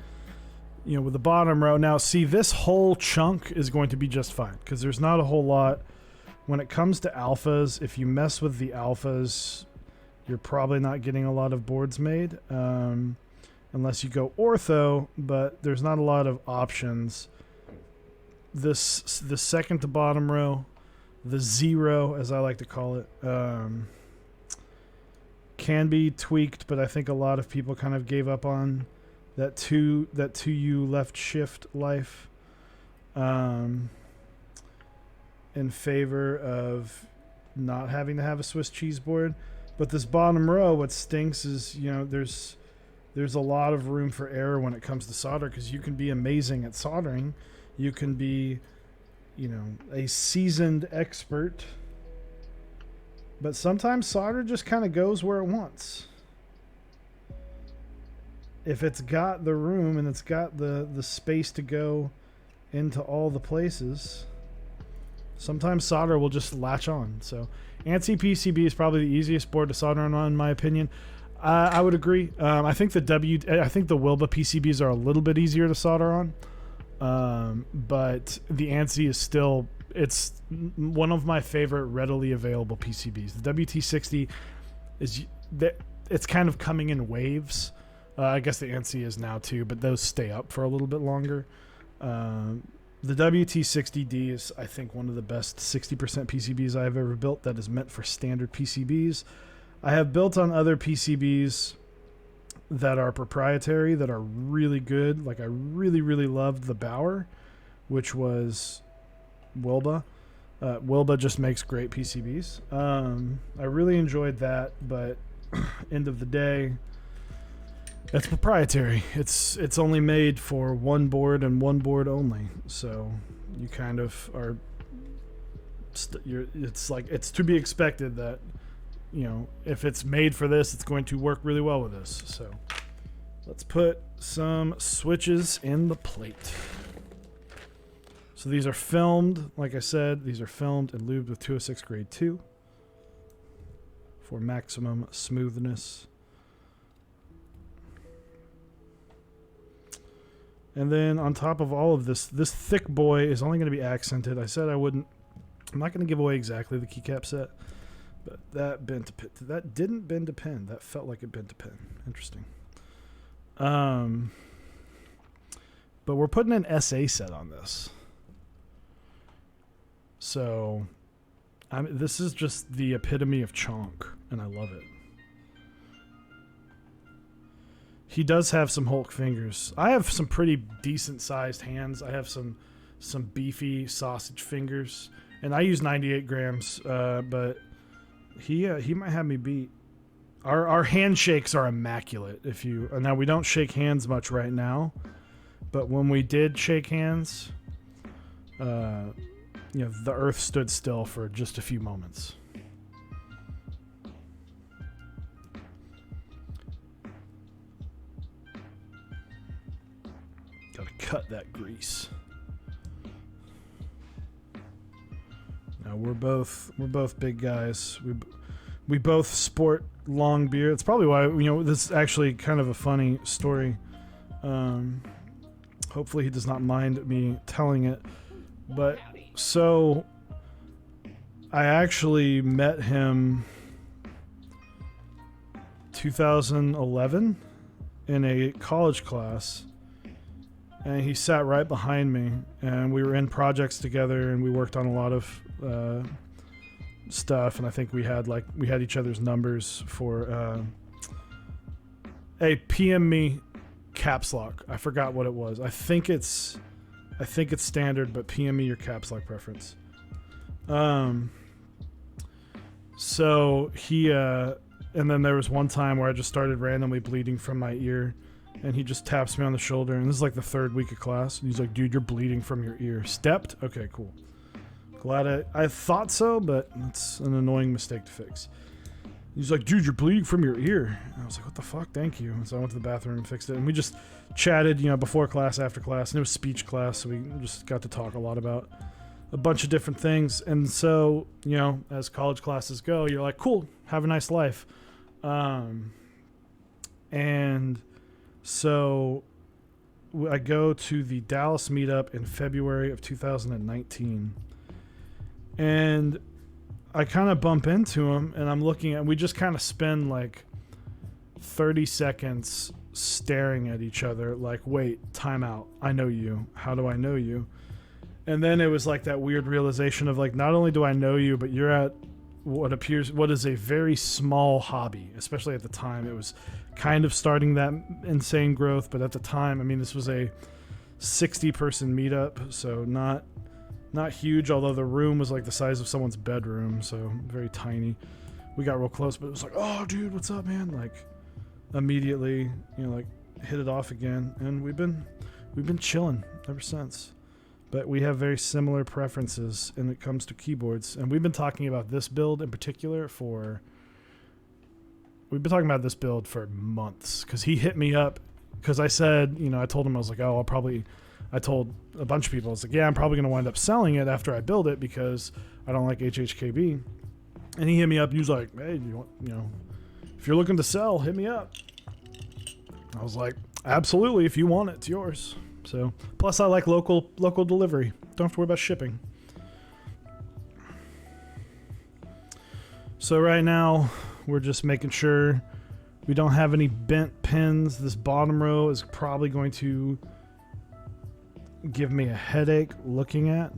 with the bottom row. Now, see, this whole chunk is going to be just fine because there's not a whole lot. When it comes to alphas, if you mess with the alphas, you're probably not getting a lot of boards made unless you go ortho, but there's not a lot of options. The second to bottom row, the zero, as I like to call it, can be tweaked, but I think a lot of people kind of gave up on that 2U left shift life in favor of not having to have a Swiss cheese board. But this bottom row, what stinks is, there's a lot of room for error when it comes to solder, because you can be amazing at soldering. You can be, a seasoned expert, but sometimes solder just kind of goes where it wants. If it's got the room and it's got the space to go into all the places, sometimes solder will just latch on. So ANSI PCB is probably the easiest board to solder on, in my opinion. I would agree. I think the Wilba PCBs are a little bit easier to solder on. But the ANSI is still, it's one of my favorite readily available PCBs. The WT60 it's kind of coming in waves. I guess the ANSI is now too, but those stay up for a little bit longer. The WT60D is, I think, one of the best 60% PCBs I've ever built that is meant for standard PCBs. I have built on other PCBs that are proprietary, that are really good. Like, I really, really loved the Bauer, which was Wilba. Wilba just makes great PCBs. I really enjoyed that, but end of the day, it's proprietary. It's only made for one board and one board only. So you kind of are it's like it's to be expected that, you know, if it's made for this, it's going to work really well with this. So let's put some switches in the plate. So these are filmed, like I said, these are filmed and lubed with 206 grade 2 for maximum smoothness. And then on top of all of this, this thick boy is only going to be accented. I said I wouldn't. I'm not going to give away exactly the keycap set, but that bent a pin. That didn't bend a pin. That felt like it bent a pin. Interesting. But we're putting an SA set on this. So this is just the epitome of chonk, and I love it. He does have some Hulk fingers. I have some pretty decent sized hands. I have some beefy sausage fingers, and I use 98 grams. But he might have me beat. Our handshakes are immaculate. Now we don't shake hands much right now, but when we did shake hands, you know, the earth stood still for just a few moments. Gotta cut that grease. Now we're both big guys. We both sport long beard. It's probably why, you know, this is actually kind of a funny story. Hopefully he does not mind me telling it. But so I actually met him 2011 in a college class, and he sat right behind me, and we were in projects together, and we worked on a lot of stuff, and I think we had each other's numbers for hey, PM me caps lock. I forgot what it was. I think it's standard, but PM me your caps lock preference. So he and then there was one time where I just started randomly bleeding from my ear, and he just taps me on the shoulder, and this is like the third week of class, and he's like, dude, you're bleeding from your ear. Stepped? Okay, cool. Glad I thought so, but it's an annoying mistake to fix. He's like, dude, you're bleeding from your ear. And I was like, what the fuck? Thank you. And so I went to the bathroom and fixed it. And we just chatted, you know, before class, after class. And it was speech class, so we just got to talk a lot about a bunch of different things. And so, you know, as college classes go, you're like, cool, have a nice life. And so I go to the Dallas meetup in February of 2019. And I kind of bump into him, and I'm looking at, we just kind of spend like 30 seconds staring at each other like, wait, time out. I know you. How do I know you? And then it was like that weird realization of like, not only do I know you, but you're at what is a very small hobby, especially at the time. It was kind of starting that insane growth, but at the time, I mean, this was a 60-person meetup, so not huge, although the room was like the size of someone's bedroom, so very tiny. We got real close, but it was like, oh, dude, what's up, man? Like, immediately, you know, like, hit it off again, and we've been chilling ever since. But we have very similar preferences when it comes to keyboards, and we've been talking about this build in particular for months, because he hit me up, because I said, you know, I told him, I was like, oh, I told a bunch of people, I was like, yeah, I'm probably going to wind up selling it after I build it because I don't like HHKB. And he hit me up, and he was like, hey, do you want, you know, if you're looking to sell, hit me up. I was like, absolutely, if you want it, it's yours. So, plus I like local delivery. Don't have to worry about shipping. So right now, we're just making sure we don't have any bent pins. This bottom row is probably going to give me a headache looking at.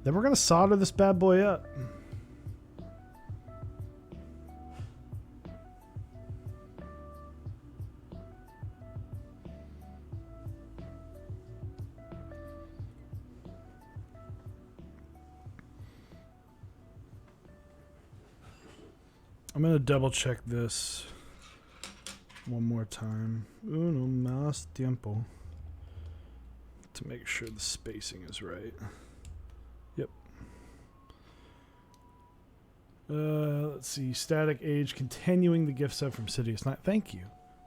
Then we're going to solder this bad boy up. I'm going to double check this one more time. Uno más tiempo. to make sure the spacing is right. Yep. Let's see. Static Age, continuing the gift set from Sidious Night. Thank you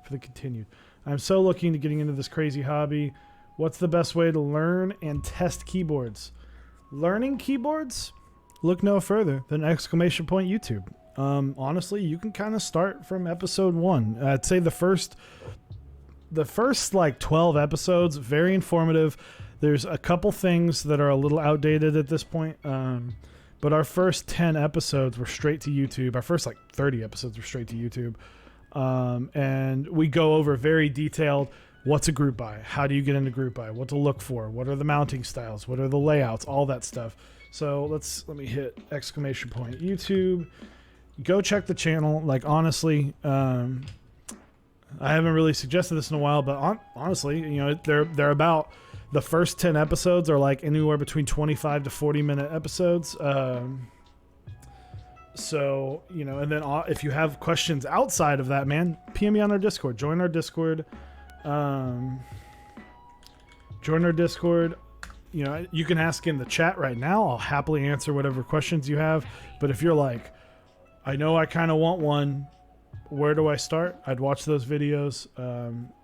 for the continued. I'm so looking to getting into this crazy hobby. What's the best way to learn and test keyboards? Learning keyboards? Look no further than ! YouTube. Honestly, you can kind of start from episode 1. I'd say the first like 12 episodes, very informative. There's a couple things that are a little outdated at this point. But our first 10 episodes were straight to YouTube. Our first like 30 episodes were straight to YouTube. And we go over very detailed, what's a group buy? How do you get into group buy? What to look for? What are the mounting styles? What are the layouts? All that stuff. So let me hit ! YouTube. Go check the channel. Like, honestly, I haven't really suggested this in a while, but honestly, you know, they're about, the first 10 episodes are like anywhere between 25 to 40-minute episodes. So, you know, and then if you have questions outside of that, man, PM me on our Discord. Join our Discord. You know, you can ask in the chat right now. I'll happily answer whatever questions you have. But if you're like, I know I kind of want one, where do I start? I'd watch those videos,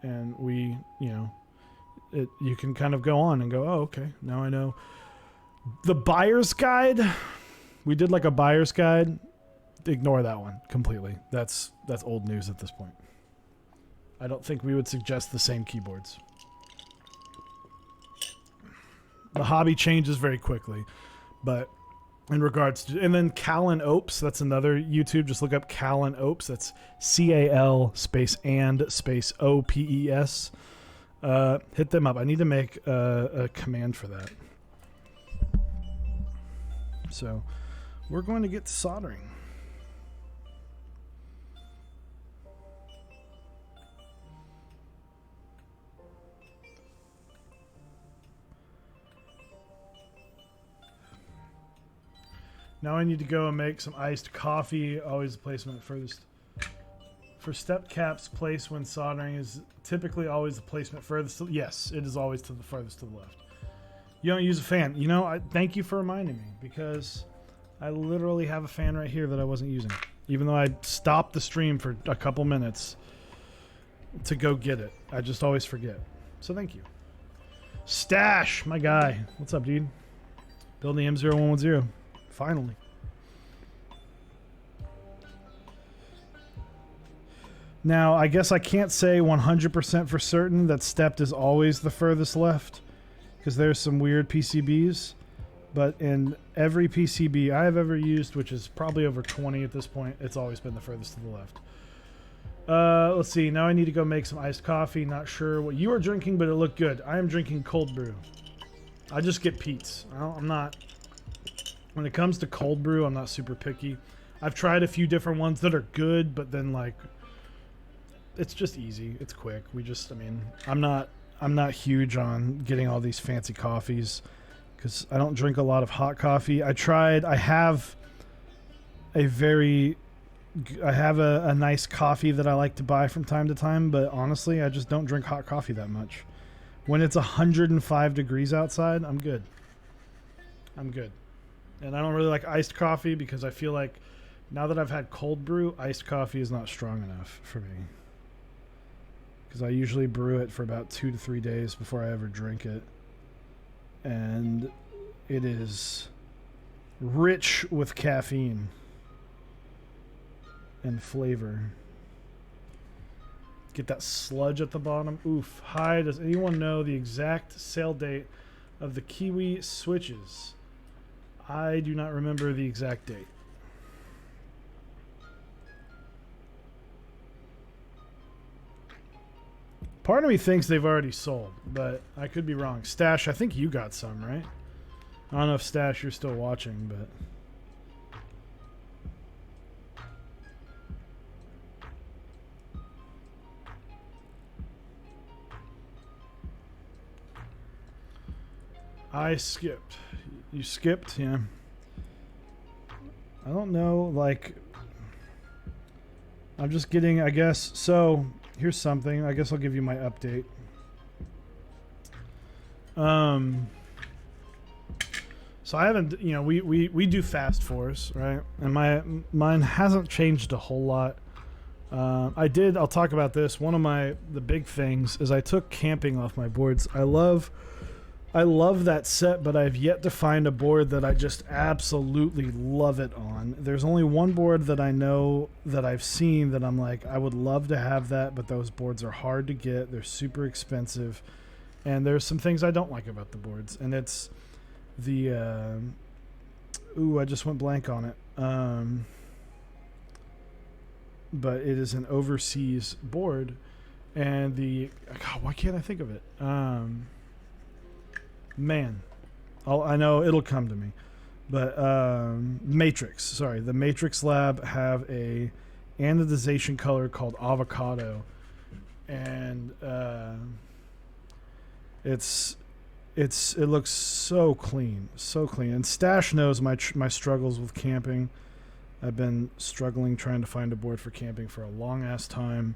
and you know, you can kind of go on and go, oh, okay, now I know. The buyer's guide, we did like a buyer's guide. Ignore that one completely. That's old news at this point. I don't think we would suggest the same keyboards. The hobby changes very quickly, but in regards to, and then Callan Opes, that's another YouTube. Just look up Callan Opes. That's CAL space OPES. Hit them up. I need to make a command for that. So we're going to get to soldering. Now I need to go and make some iced coffee. Always the placement furthest. For step caps, place when soldering is typically always the placement furthest. Yes, it is always to the farthest to the left. You don't use a fan. You know, I thank you for reminding me, because I literally have a fan right here that I wasn't using. Even though I stopped the stream for a couple minutes to go get it. I just always forget. So thank you. Stash, my guy. What's up, dude? Building the M0110. Finally. Now, I guess I can't say 100% for certain that stepped is always the furthest left, because there's some weird PCBs. But in every PCB I have ever used, which is probably over 20 at this point, it's always been the furthest to the left. Let's see. Now I need to go make some iced coffee. Not sure what you are drinking, but it looked good. I am drinking cold brew. I just get Pete's. I'm not... When it comes to cold brew, I'm not super picky. I've tried a few different ones that are good, but then like, it's just easy. It's quick. I'm not huge on getting all these fancy coffees, because I don't drink a lot of hot coffee. I have a nice coffee that I like to buy from time to time, but honestly, I just don't drink hot coffee that much. When it's 105 degrees outside, I'm good. And I don't really like iced coffee, because I feel like now that I've had cold brew, iced coffee is not strong enough for me. Because I usually brew it for about 2 to 3 days before I ever drink it. And it is rich with caffeine and flavor. Get that sludge at the bottom. Oof. Hi, does anyone know the exact sale date of the Kiwi switches? I do not remember the exact date. Part of me thinks they've already sold, but I could be wrong. Stash, I think you got some, right? I don't know if Stash, you're still watching, but... I skipped. You skipped? Yeah. I don't know, like... I'm just getting, I guess... So, here's something. I guess I'll give you my update. So I haven't, you know, we do fast fours, right? And mine hasn't changed a whole lot. I'll talk about this. One of the big things is I took camping off my boards. I love that set, but I've yet to find a board that I just absolutely love it on. There's only one board that I know that I've seen that I'm like, I would love to have that, but those boards are hard to get. They're super expensive. And there's some things I don't like about the boards. And it's the, I just went blank on it. But it is an overseas board. And God, why can't I think of it? Man, I know it'll come to me, but Matrix. The Matrix Lab have a anodization color called Avocado, and it looks so clean, so clean. And Stash knows my struggles with camping. I've been struggling trying to find a board for camping for a long ass time.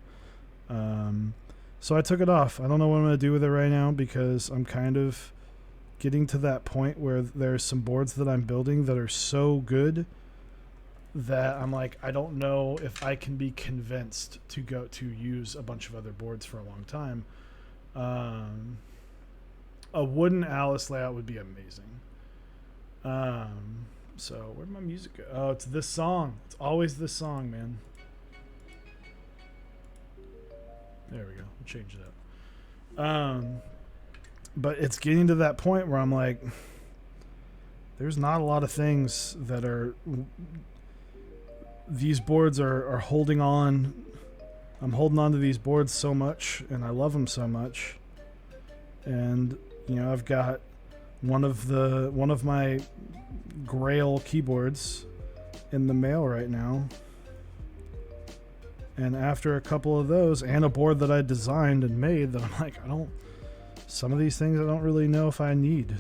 So I took it off. I don't know what I'm gonna do with it right now because I'm kind of getting to that point where there's some boards that I'm building that are so good that I'm like, I don't know if I can be convinced to use a bunch of other boards for a long time. A wooden Alice layout would be amazing. So where'd my music go? Oh, it's this song. It's always this song, man. There we go. We'll change it up. But it's getting to that point where I'm like, there's not a lot of things that are... These boards are holding on. I'm holding on to these boards so much, and I love them so much. And, you know, I've got one of my Grail keyboards in the mail right now. And after a couple of those, and a board that I designed and made, that I'm like, some of these things I don't really know if I need.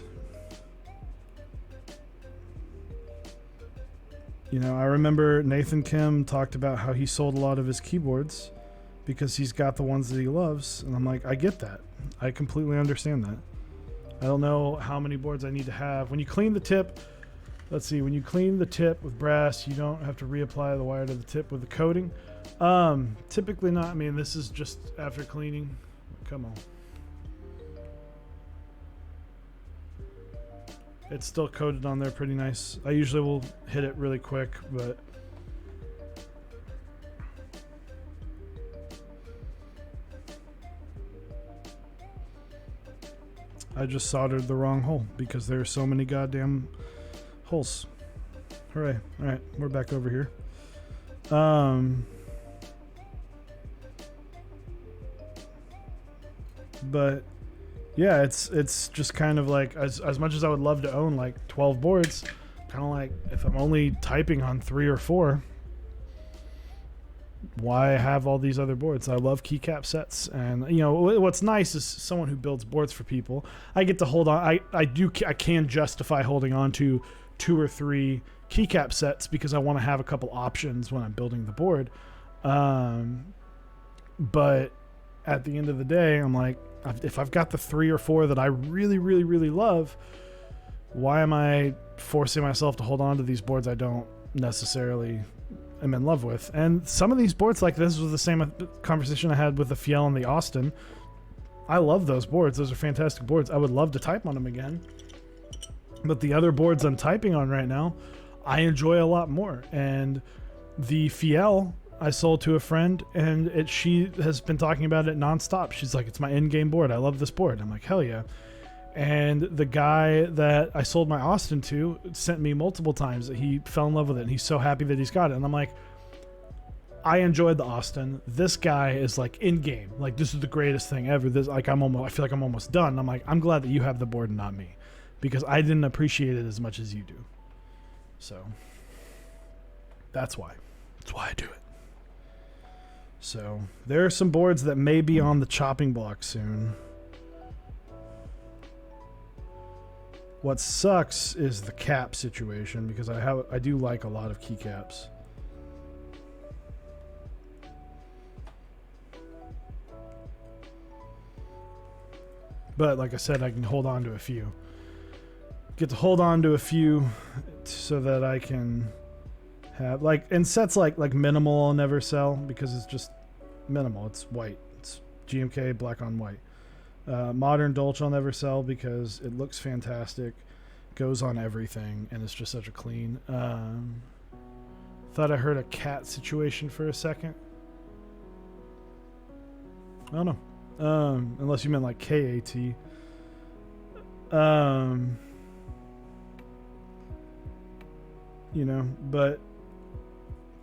You know, I remember Nathan Kim talked about how he sold a lot of his keyboards because he's got the ones that he loves. And I'm like, I get that. I completely understand that. I don't know how many boards I need to have. When you clean the tip, let's see, when you clean the tip with brass, you don't have to reapply the wire to the tip with the coating. Typically not. I mean, this is just after cleaning. Come on. It's still coated on there pretty nice. I usually will hit it really quick, but I just soldered the wrong hole because there's so many goddamn holes. Hooray. Alright, we're back over here. But yeah, it's just kind of like, as much as I would love to own like 12 boards, kind of like, if I'm only typing on 3 or 4, why have all these other boards? I love keycap sets, and you know what's nice is someone who builds boards for people. I get to hold on. I can justify holding on to 2 or 3 keycap sets because I want to have a couple options when I'm building the board. But at the end of the day, I'm like, if I've got the 3 or 4 that I really, really, really love, why am I forcing myself to hold on to these boards I don't necessarily am in love with? And some of these boards, like this was the same conversation I had with the Fiel and the Austin. I love those boards. Those are fantastic boards. I would love to type on them again. But the other boards I'm typing on right now, I enjoy a lot more. And the Fiel I sold to a friend, and she has been talking about it nonstop. She's like, it's my in-game board. I love this board. I'm like, hell yeah. And the guy that I sold my Austin to sent me multiple times that he fell in love with it, and he's so happy that he's got it. And I'm like, I enjoyed the Austin. This guy is like in-game. Like, this is the greatest thing ever. I feel like I'm almost done. I'm like, I'm glad that you have the board and not me, because I didn't appreciate it as much as you do. So that's why. That's why I do it. So there are some boards that may be on the chopping block soon. What sucks is the cap situation, because I do like a lot of keycaps. But like I said, I can hold on to a few. Get to hold on to a few so that I can have like, and sets like minimal I'll never sell because it's just minimal. It's white. It's GMK black on white. Modern Dolce I'll never sell because it looks fantastic, goes on everything, and it's just such a clean. Thought I heard a cat situation for a second. I don't know. Unless you meant like KAT. You know, but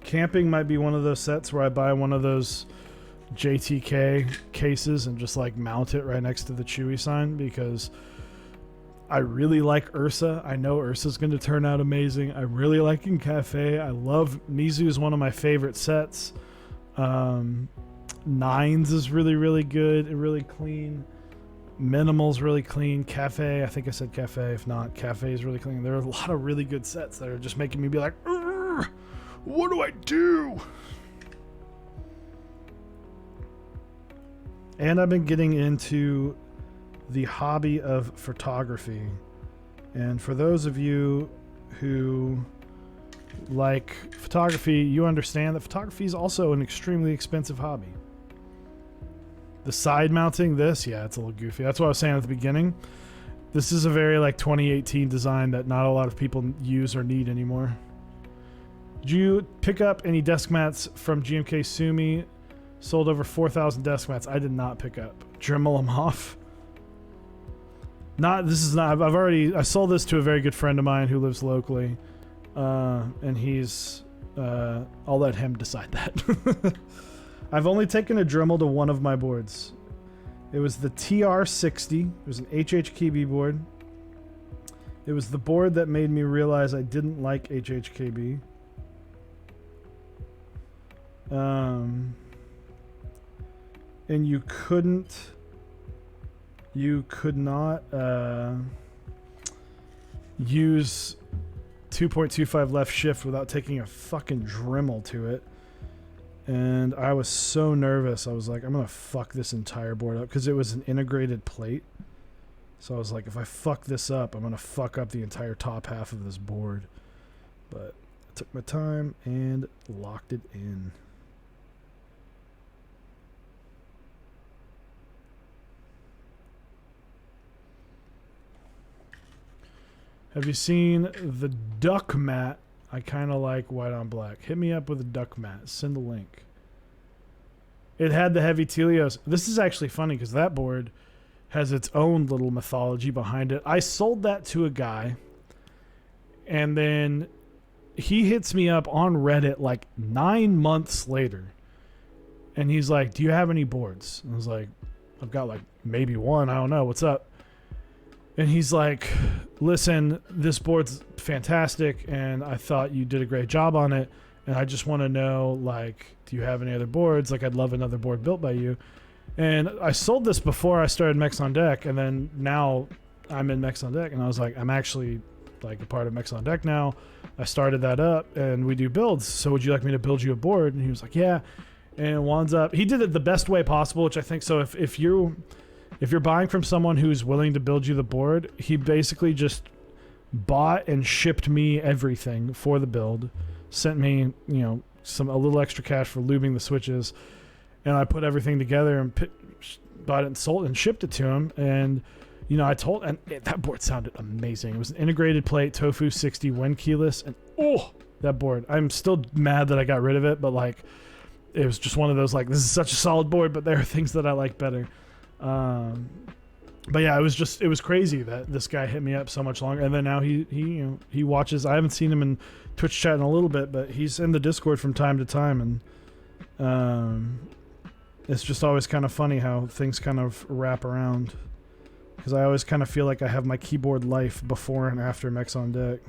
camping might be one of those sets where I buy one of those JTK cases and just like mount it right next to the Chewy sign because I really like Ursa. I know Ursa's going to turn out amazing. I really like in Cafe. I love Mizu is one of my favorite sets. Nines is really, really good and really clean. Minimal's really clean. Cafe, I think I said Cafe. If not, Cafe is really clean. There are a lot of really good sets that are just making me be like, what do I do? And I've been getting into the hobby of photography. And for those of you who like photography, you understand that photography is also an extremely expensive hobby. The side mounting this, yeah, it's a little goofy. That's what I was saying at the beginning. This is a very like 2018 design that not a lot of people use or need anymore. Did you pick up any desk mats from GMK Sumi? Sold over 4,000 desk mats. I did not pick up. Dremel them off. I sold this to a very good friend of mine who lives locally. And he's, I'll let him decide that. I've only taken a Dremel to one of my boards. It was the TR60. It was an HHKB board. It was the board that made me realize I didn't like HHKB. And you could not use 2.25 left shift without taking a fucking Dremel to it. And I was so nervous. I was like, I'm going to fuck this entire board up because it was an integrated plate. So I was like, if I fuck this up, I'm going to fuck up the entire top half of this board. But I took my time and locked it in. Have you seen the duck mat? I kind of like white on black. Hit me up with a duck mat. Send a link. It had the heavy Telios. This is actually funny because that board has its own little mythology behind it. I sold that to a guy, and then he hits me up on Reddit like 9 months later, and he's like, do you have any boards? And I was like, I've got like maybe one. I don't know. What's up? And he's like, listen, this board's fantastic, and I thought you did a great job on it, and I just want to know, like, do you have any other boards? Like, I'd love another board built by you. And I sold this before I started Mechs on Deck, and then now I'm in Mechs on Deck, and I was like, I'm actually, like, a part of Mechs on Deck now. I started that up, and we do builds, so would you like me to build you a board? And he was like, yeah. And it winds up, he did it the best way possible, which I think, so if you're buying from someone who's willing to build you the board, he basically just bought and shipped me everything for the build, sent me, you know, a little extra cash for lubing the switches, and I put everything together and bought it and sold and shipped it to him. And you know, that board sounded amazing. It was an integrated plate, Tofu 60 when keyless, and that board. I'm still mad that I got rid of it, but like, it was just one of those like, this is such a solid board, but there are things that I like better. But yeah, it was crazy that this guy hit me up so much longer, and then now he watches. I haven't seen him in Twitch chat in a little bit, but he's in the Discord from time to time, and it's just always kind of funny how things kind of wrap around, because I always kind of feel like I have my keyboard life before and after Mechs on Deck.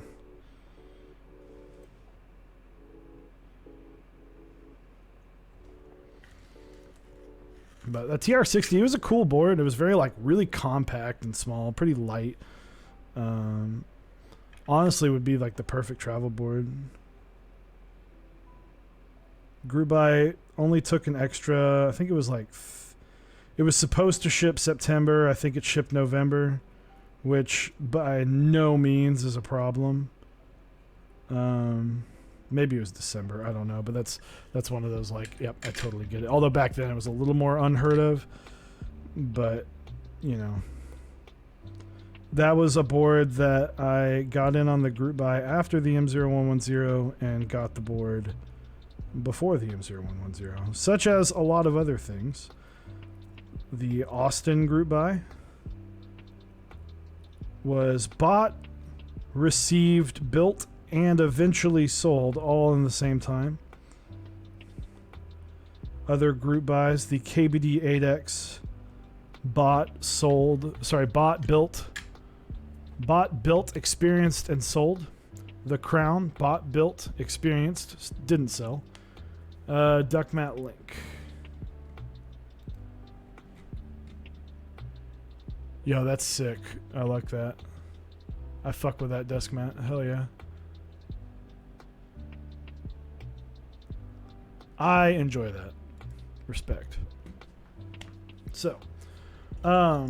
But the TR60, it was a cool board. It was very like really compact and small, pretty light. Honestly, would be like the perfect travel board. Grew by only took an extra. I think it was like It was supposed to ship September. I think it shipped November, which by no means is a problem. Maybe it was December. I don't know, but that's one of those like, yep, I totally get it. Although back then it was a little more unheard of, but you know, that was a board that I got in on the group buy after the M0110 and got the board before the M0110, such as a lot of other things. The Austin group buy was bought, received, built, and eventually sold all in the same time. Other group buys, the KBD 8X bought, built, experienced, and sold. The Crown, bought, built, experienced, didn't sell. Duck Mat Link. Yo, that's sick. I like that. I fuck with that desk mat. Hell yeah. I enjoy that. Respect. So, let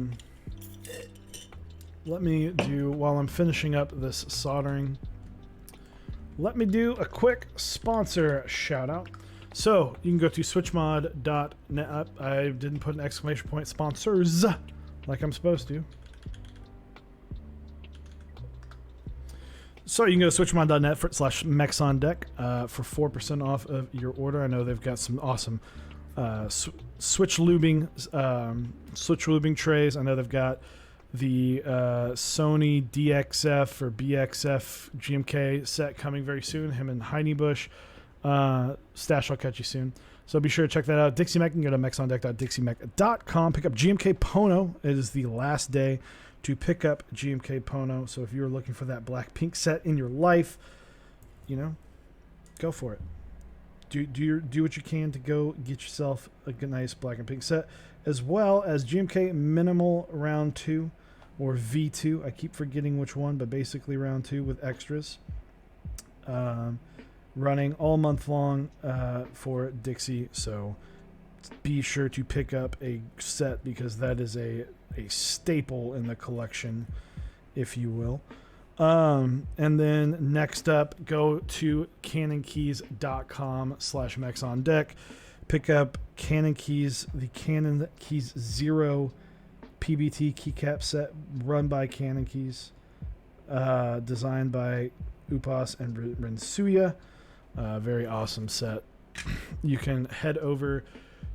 me do, while I'm finishing up this soldering, let me do a quick sponsor shout out. So, you can go to switchmod.net. I didn't put an exclamation point, sponsors, like I'm supposed to. So you can go to switchmod.net/mexondeck for 4% off of your order. I know they've got some awesome switch lubing trays. I know they've got the Sony DXF or BXF GMK set coming very soon. Him and Heine Bush. Stash, I'll catch you soon. So be sure to check that out. Dixie Mech, you can go to mexondeck.dixiemech.com. Pick up GMK Pono. It is the last day to pick up GMK Pono. So if you're looking for that black pink set in your life, you know, go for it. Do what you can to go get yourself a nice black and pink set, as well as GMK Minimal Round 2 or V2. I keep forgetting which one, but basically Round 2 with extras. Running all month long for Dixie, so be sure to pick up a set because that is a staple in the collection, if you will. And then next up, go to canonkeys.com/mexondeck. Pick up Canon Keys, the Canon Keys Zero PBT keycap set run by Canon Keys, designed by Upas and Rensuya. Very awesome set. You can head over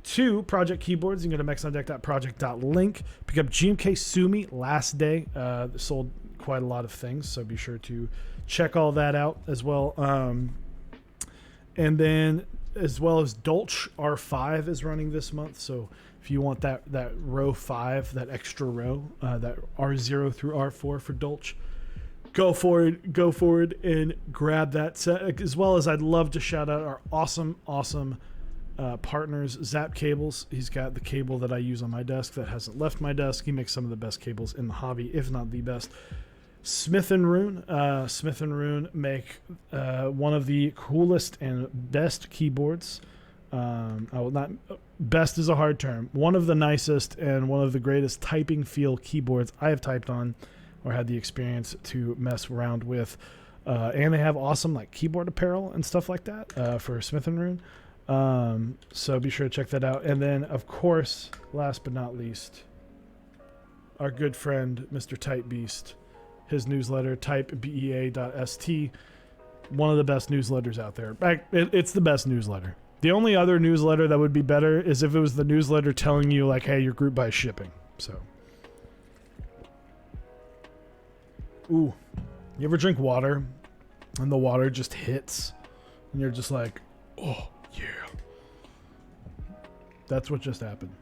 to Project Keyboards. You can go to mexondeck.project.link. Pick up GMK Sumi last day. Sold quite a lot of things, so be sure to check all that out as well. And then as well as Dolch R5 is running this month. So if you want that row 5, that extra row, that R0 through R4 for Dolch, go forward and grab that set. As well as I'd love to shout out our awesome partners, Zap Cables. He's got the cable that I use on my desk that hasn't left my desk. He makes some of the best cables in the hobby, if not the best. Smith & Rune. Smith & Rune make one of the coolest and best keyboards. Best is a hard term. One of the nicest and one of the greatest typing feel keyboards I have typed on or had the experience to mess around with. And they have awesome like keyboard apparel and stuff like that for Smith & Rune. So be sure to check that out. And then, of course, last but not least, our good friend, Mr. Type Beast, his newsletter, typebea.st, one of the best newsletters out there. It's the best newsletter. The only other newsletter that would be better is if it was the newsletter telling you, like, hey, your group buy shipping. So, ooh, you ever drink water and the water just hits and you're just like, oh, yeah. That's what just happened.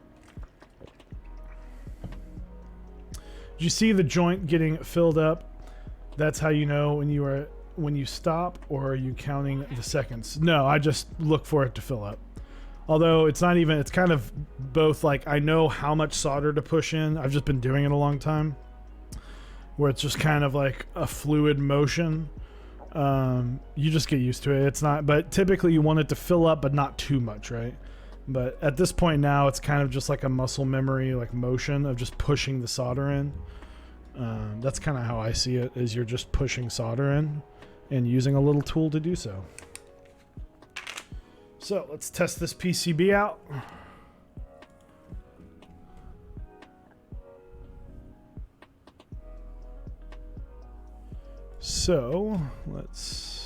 Did you see the joint getting filled up? That's how you know when you stop, or are you counting the seconds? No, I just look for it to fill up. Although it's not even, it's kind of both, like I know how much solder to push in. I've just been doing it a long time, where it's just kind of like a fluid motion. You just get used to it. It's not, but typically you want it to fill up, but not too much, right? But at this point now, it's kind of just like a muscle memory, like motion of just pushing the solder in. That's kind of how I see it, is you're just pushing solder in and using a little tool to do so. So let's test this PCB out. So let's...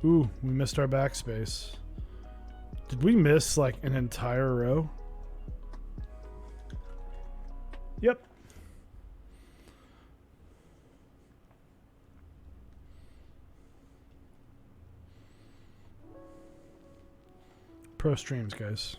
Ooh, we missed our backspace. Did we miss like an entire row? Yep. Pro streams, guys.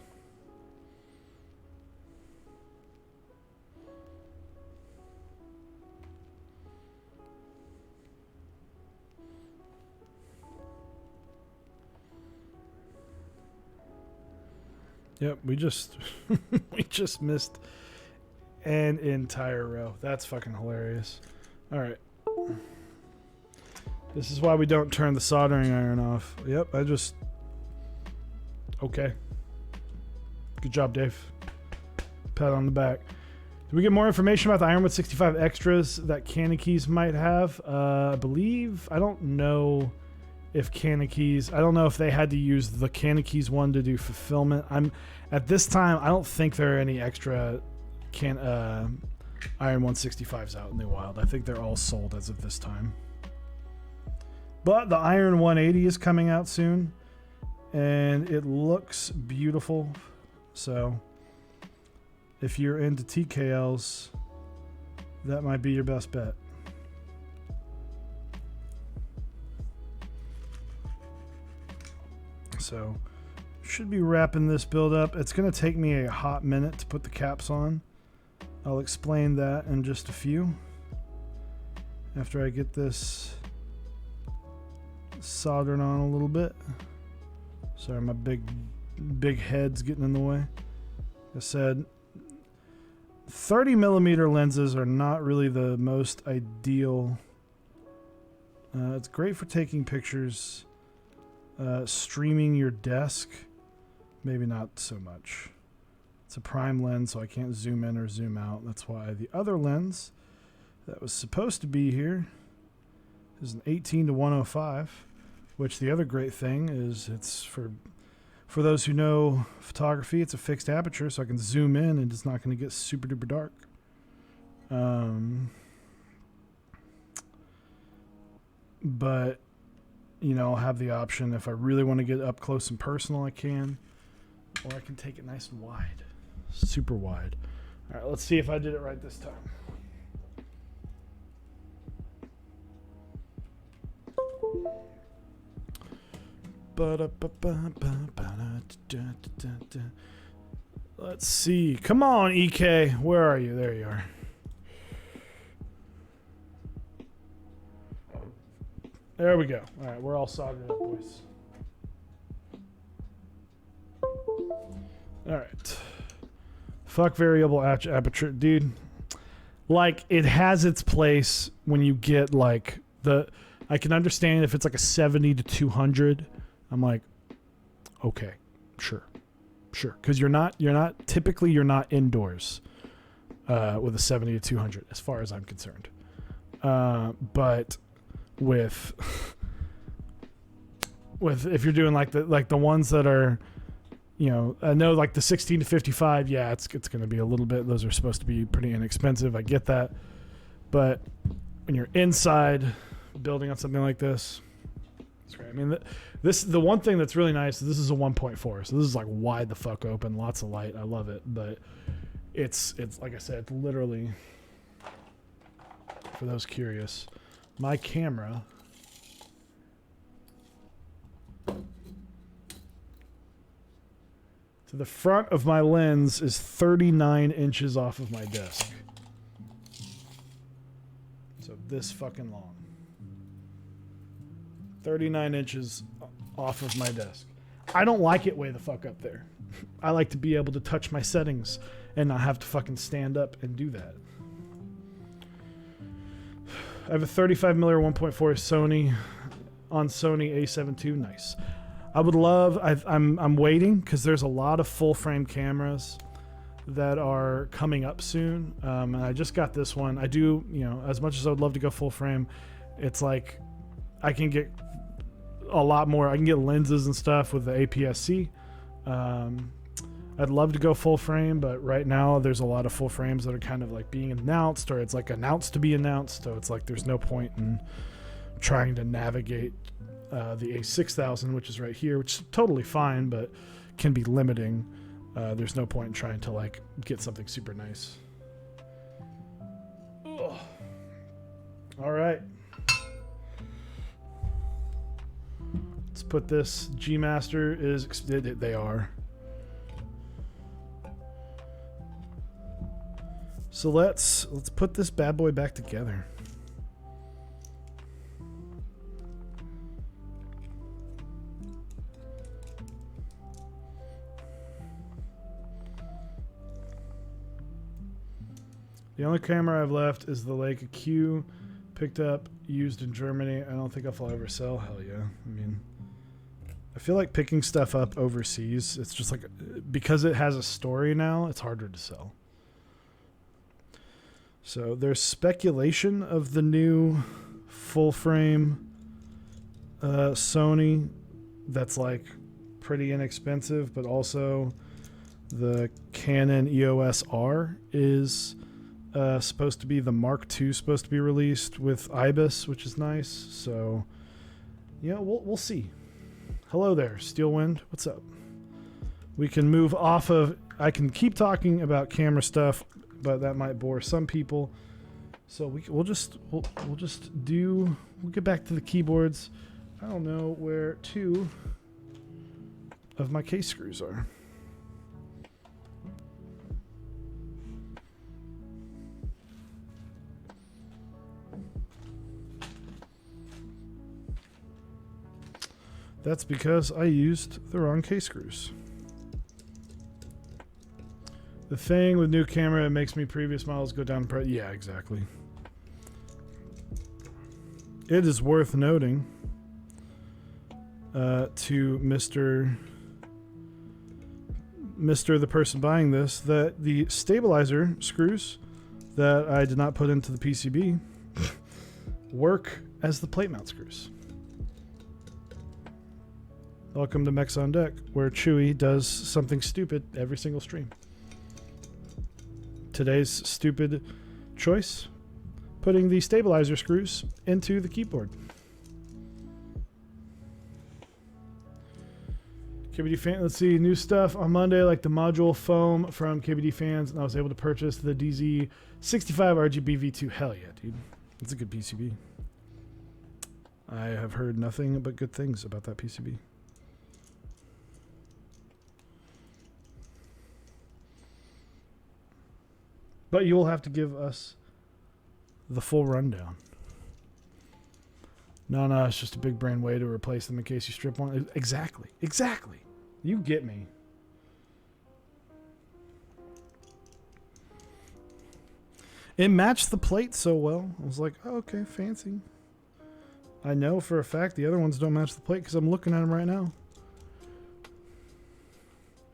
Yep, we just we just missed an entire row. That's fucking hilarious. All right. This is why we don't turn the soldering iron off. Yep, I just... Okay. Good job, Dave. Pat on the back. Did we get more information about the Ironwood 65 extras that Kanekys might have? I believe... I don't know if Kanekys... I don't know if they had to use the Kanekys one to do fulfillment. At this time, I don't think there are any extra Iron 165s out in the wild. I think they're all sold as of this time. But the Iron 180 is coming out soon, and it looks beautiful. So if you're into TKLs, that might be your best bet. So should be wrapping this build up. It's going to take me a hot minute to put the caps on. I'll explain that in just a few after I get this soldered on a little bit. Sorry, my big head's getting in the way. Like I said, 30mm lenses are not really the most ideal. It's great for taking pictures. Streaming your desk, maybe not so much. It's a prime lens, so I can't zoom in or zoom out. That's why the other lens that was supposed to be here is an 18-105, which the other great thing is it's for those who know photography, it's a fixed aperture, so I can zoom in and it's not going to get super duper dark. But you know, I'll have the option if I really want to get up close and personal, I can, or I can take it nice and wide, super wide. All right, let's see if I did it right this time. Let's see. Come on, EK. Where are you? There you are. There we go. All right, we're all soldered up, boys. All right. Fuck variable aperture, dude. Like, it has its place when you get like I can understand if it's like a 70-200. I'm like, okay, sure, because you're not typically indoors with a 70-200 as far as I'm concerned. But with if you're doing like the ones that are, you know, I know like the 16-55, yeah, it's going to be a little bit, those are supposed to be pretty inexpensive. I get that. But when you're inside building on something like this, it's great. I mean, the one thing that's really nice is this is a 1.4, so this is like wide the fuck open, lots of light. I love it, but it's like I said, it's literally, for those curious, my camera to the front of my lens is 39 inches off of my desk. So this fucking long. 39 inches off of my desk. I don't like it way the fuck up there. I like to be able to touch my settings and not have to fucking stand up and do that. I have a 35mm 1.4 Sony on Sony A7 II. Nice. I would love. I'm waiting because there's a lot of full frame cameras that are coming up soon. And I just got this one. I do, as much as I would love to go full frame, it's like I can get a lot more. I can get lenses and stuff with the APS-C. I'd love to go full frame, but right now there's a lot of full frames that are kind of like being announced, or it's like announced to be announced. So it's like there's no point in trying to navigate the A6000, which is right here, which is totally fine, but can be limiting. There's no point in trying to like get something super nice. Ugh. All right. Let's put this. G Master is. They are. So let's put this bad boy back together. The only camera I've left is the Leica Q, picked up, used in Germany. I don't think I'll ever sell. Hell yeah. I mean, I feel like picking stuff up overseas, it's just like, because it has a story now, it's harder to sell. So there's speculation of the new full frame Sony that's like pretty inexpensive, but also the Canon EOS R is supposed to be the Mark II, supposed to be released with IBIS, which is nice. So yeah, we'll see. Hello there, Steelwind. What's up? We can move off of. I can keep talking about camera stuff, but that might bore some people. So we'll get back to the keyboards. I don't know where 2 of my case screws are. That's because I used the wrong case screws. The thing with new camera, it makes me previous models go down in price. Yeah, exactly. It is worth noting to Mr. the person buying this that the stabilizer screws that I did not put into the PCB work as the plate mount screws. Welcome to Mechs on Deck, where Chewy does something stupid every single stream. Today's stupid choice, putting the stabilizer screws into the keyboard. KBD fan, let's see, new stuff on Monday, like the module foam from KBD fans, and I was able to purchase the DZ65 RGB V2. Hell yeah, dude. It's a good PCB. I have heard nothing but good things about that PCB. But you will have to give us the full rundown. No, it's just a big brain way to replace them in case you strip one. Exactly. You get me. It matched the plate so well. I was like, oh, okay, fancy. I know for a fact the other ones don't match the plate because I'm looking at them right now.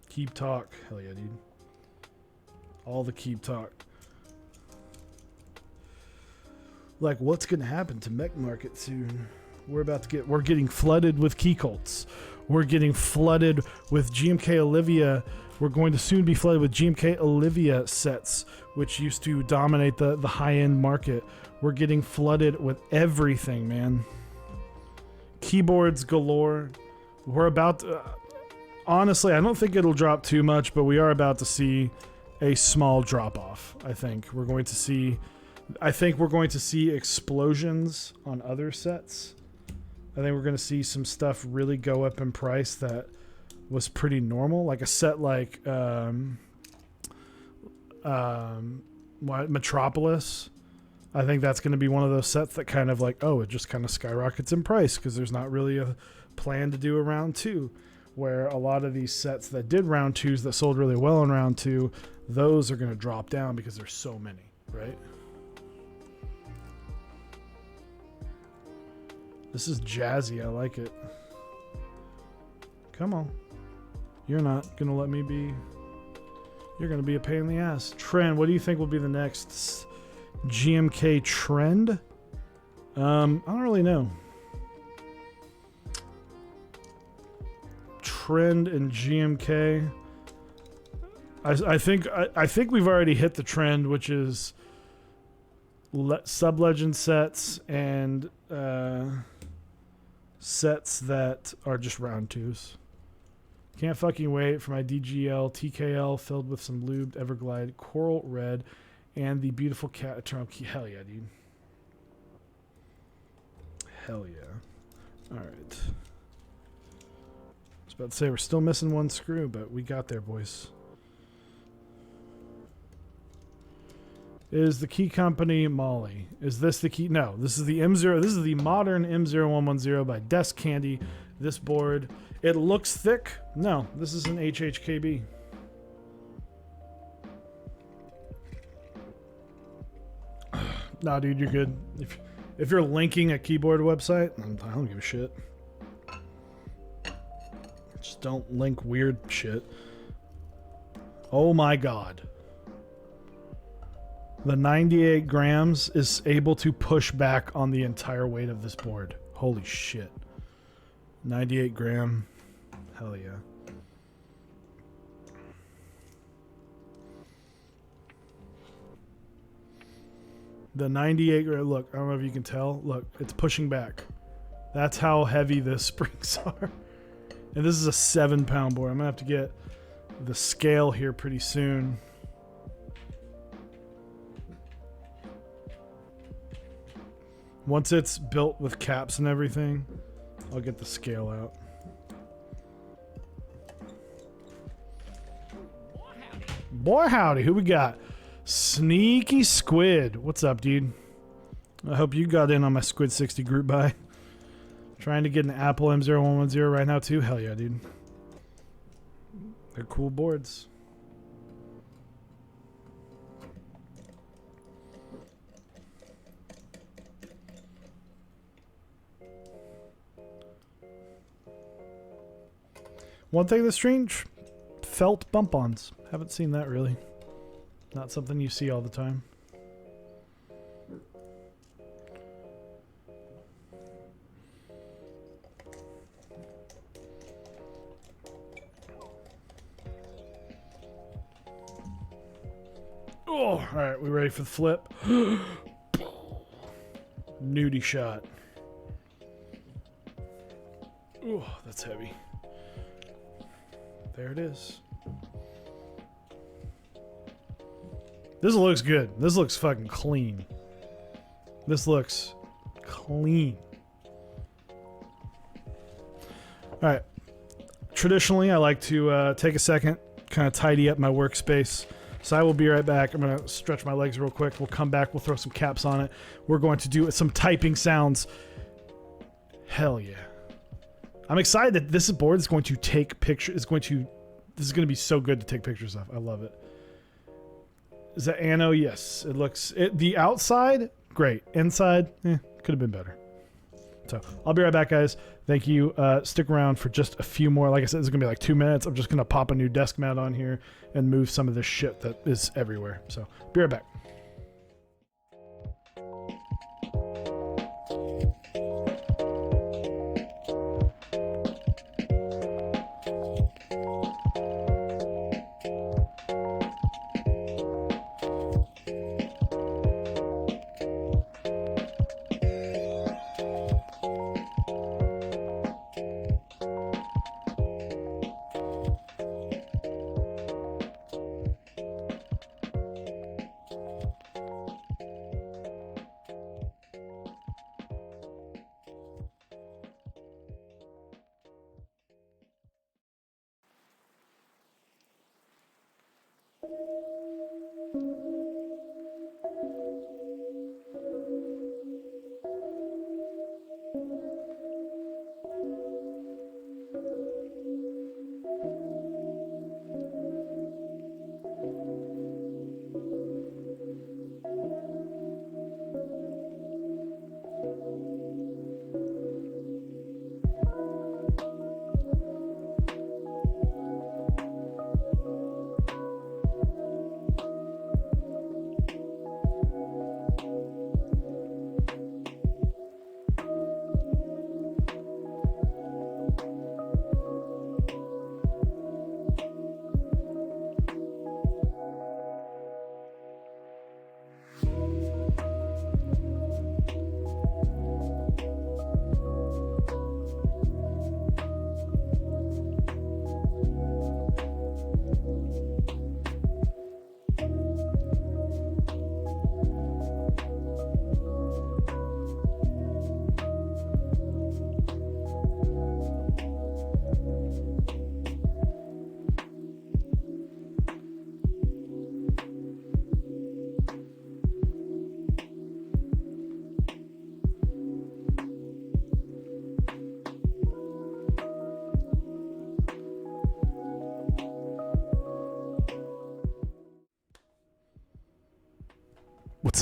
Keep talk. Hell yeah, dude. All the keep talk. Like, what's going to happen to mech market soon? We're getting flooded with key colts. We're getting flooded with GMK Olivia. We're going to soon be flooded with GMK Olivia sets, which used to dominate the high-end market. We're getting flooded with everything, man. Keyboards galore. We're about to... honestly, I don't think it'll drop too much, but we are about to see a small drop-off, I think. We're going to see... I think we're going to see explosions on other sets. I think we're going to see some stuff really go up in price that was pretty normal. Like a set like Metropolis. I think that's going to be one of those sets that kind of like, oh, it just kind of skyrockets in price because there's not really a plan to do a round 2, where a lot of these sets that did round 2s that sold really well in round 2, those are going to drop down because there's so many, right? This is jazzy. I like it. Come on. You're not going to let me be... You're going to be a pain in the ass. Trend. What do you think will be the next GMK trend? I don't really know. Trend and GMK. I think we've already hit the trend, which is sub-legend sets and sets that are just round 2s. Can't fucking wait for my DGL TKL filled with some lubed Everglide Coral Red and the beautiful cat Eternal Key. Hell yeah, dude. Hell yeah. Alright. I was about to say we're still missing one screw, but we got there, boys. Is the key company Molly? Is this the key? No, this is the M0. This is the modern M0110 by Desk Candy. This board, it looks thick. No, this is an HHKB. Nah, dude, you're good. If you're linking a keyboard website, I don't give a shit. Just don't link weird shit. Oh my god. The 98 grams is able to push back on the entire weight of this board. Holy shit. 98 gram. Hell yeah. The 98 gram, look, I don't know if you can tell. Look, it's pushing back. That's how heavy the springs are. And this is a 7-pound board. I'm going to have to get the scale here pretty soon. Once it's built with caps and everything, I'll get the scale out. Boy howdy, who we got? Sneaky Squid. What's up, dude? I hope you got in on my Squid 60 group buy. Trying to get an Apple M0110 right now too. Hell yeah, dude. They're cool boards. One thing that's strange, felt bump-ons. Haven't seen that really. Not something you see all the time. Oh, all right, we ready for the flip? Nudie shot. Oh, that's heavy. There it is. This looks good. This looks fucking clean. This looks clean. Alright. Traditionally, I like to take a second, kind of tidy up my workspace. So I will be right back. I'm going to stretch my legs real quick. We'll come back. We'll throw some caps on it. We're going to do some typing sounds. Hell yeah. I'm excited that this board is going to take pictures. This is going to be so good to take pictures of. I love it. Is that Anno? Yes. It looks... the outside, great. Inside, could have been better. So I'll be right back, guys. Thank you. Stick around for just a few more. Like I said, this is going to be like 2 minutes. I'm just going to pop a new desk mat on here and move some of this shit that is everywhere. So be right back.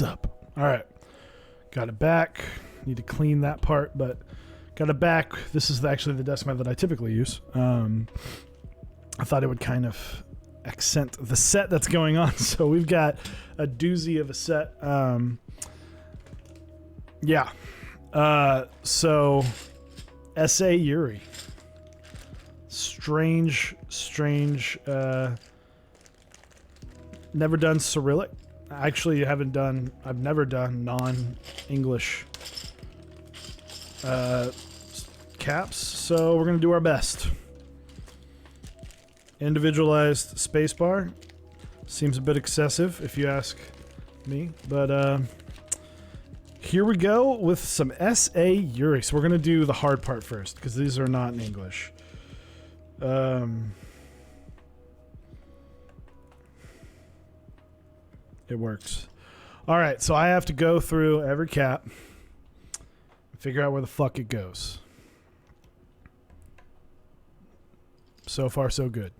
What's up? All right. Got it back. Need to clean that part, but got it back. This is actually the desk mat that I typically use. I thought it would kind of accent the set that's going on. So we've got a doozy of a set. Yeah. So S.A. Yuri. Strange. Never done Cyrillic. Actually, I've never done non-English caps, so we're gonna do our best. Individualized spacebar seems a bit excessive if you ask me, but here we go with some S.A. Yuri. So we're gonna do the hard part first because these are not in English. It works. All right, so I have to go through every cap and figure out where the fuck it goes. So far, so good.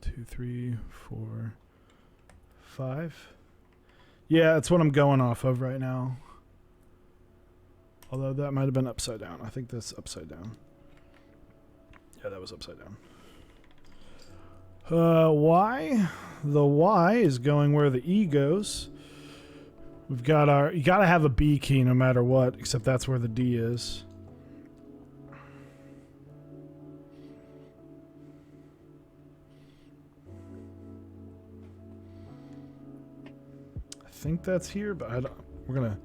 1, 2, 3, 4, 5. Yeah, that's what I'm going off of right now. Although that might have been upside down. I think that's upside down. Yeah, that was upside down. Y. The Y is going where the E goes. We've got our... You gotta have a B key no matter what, except that's where the D is. I think that's here, but we're gonna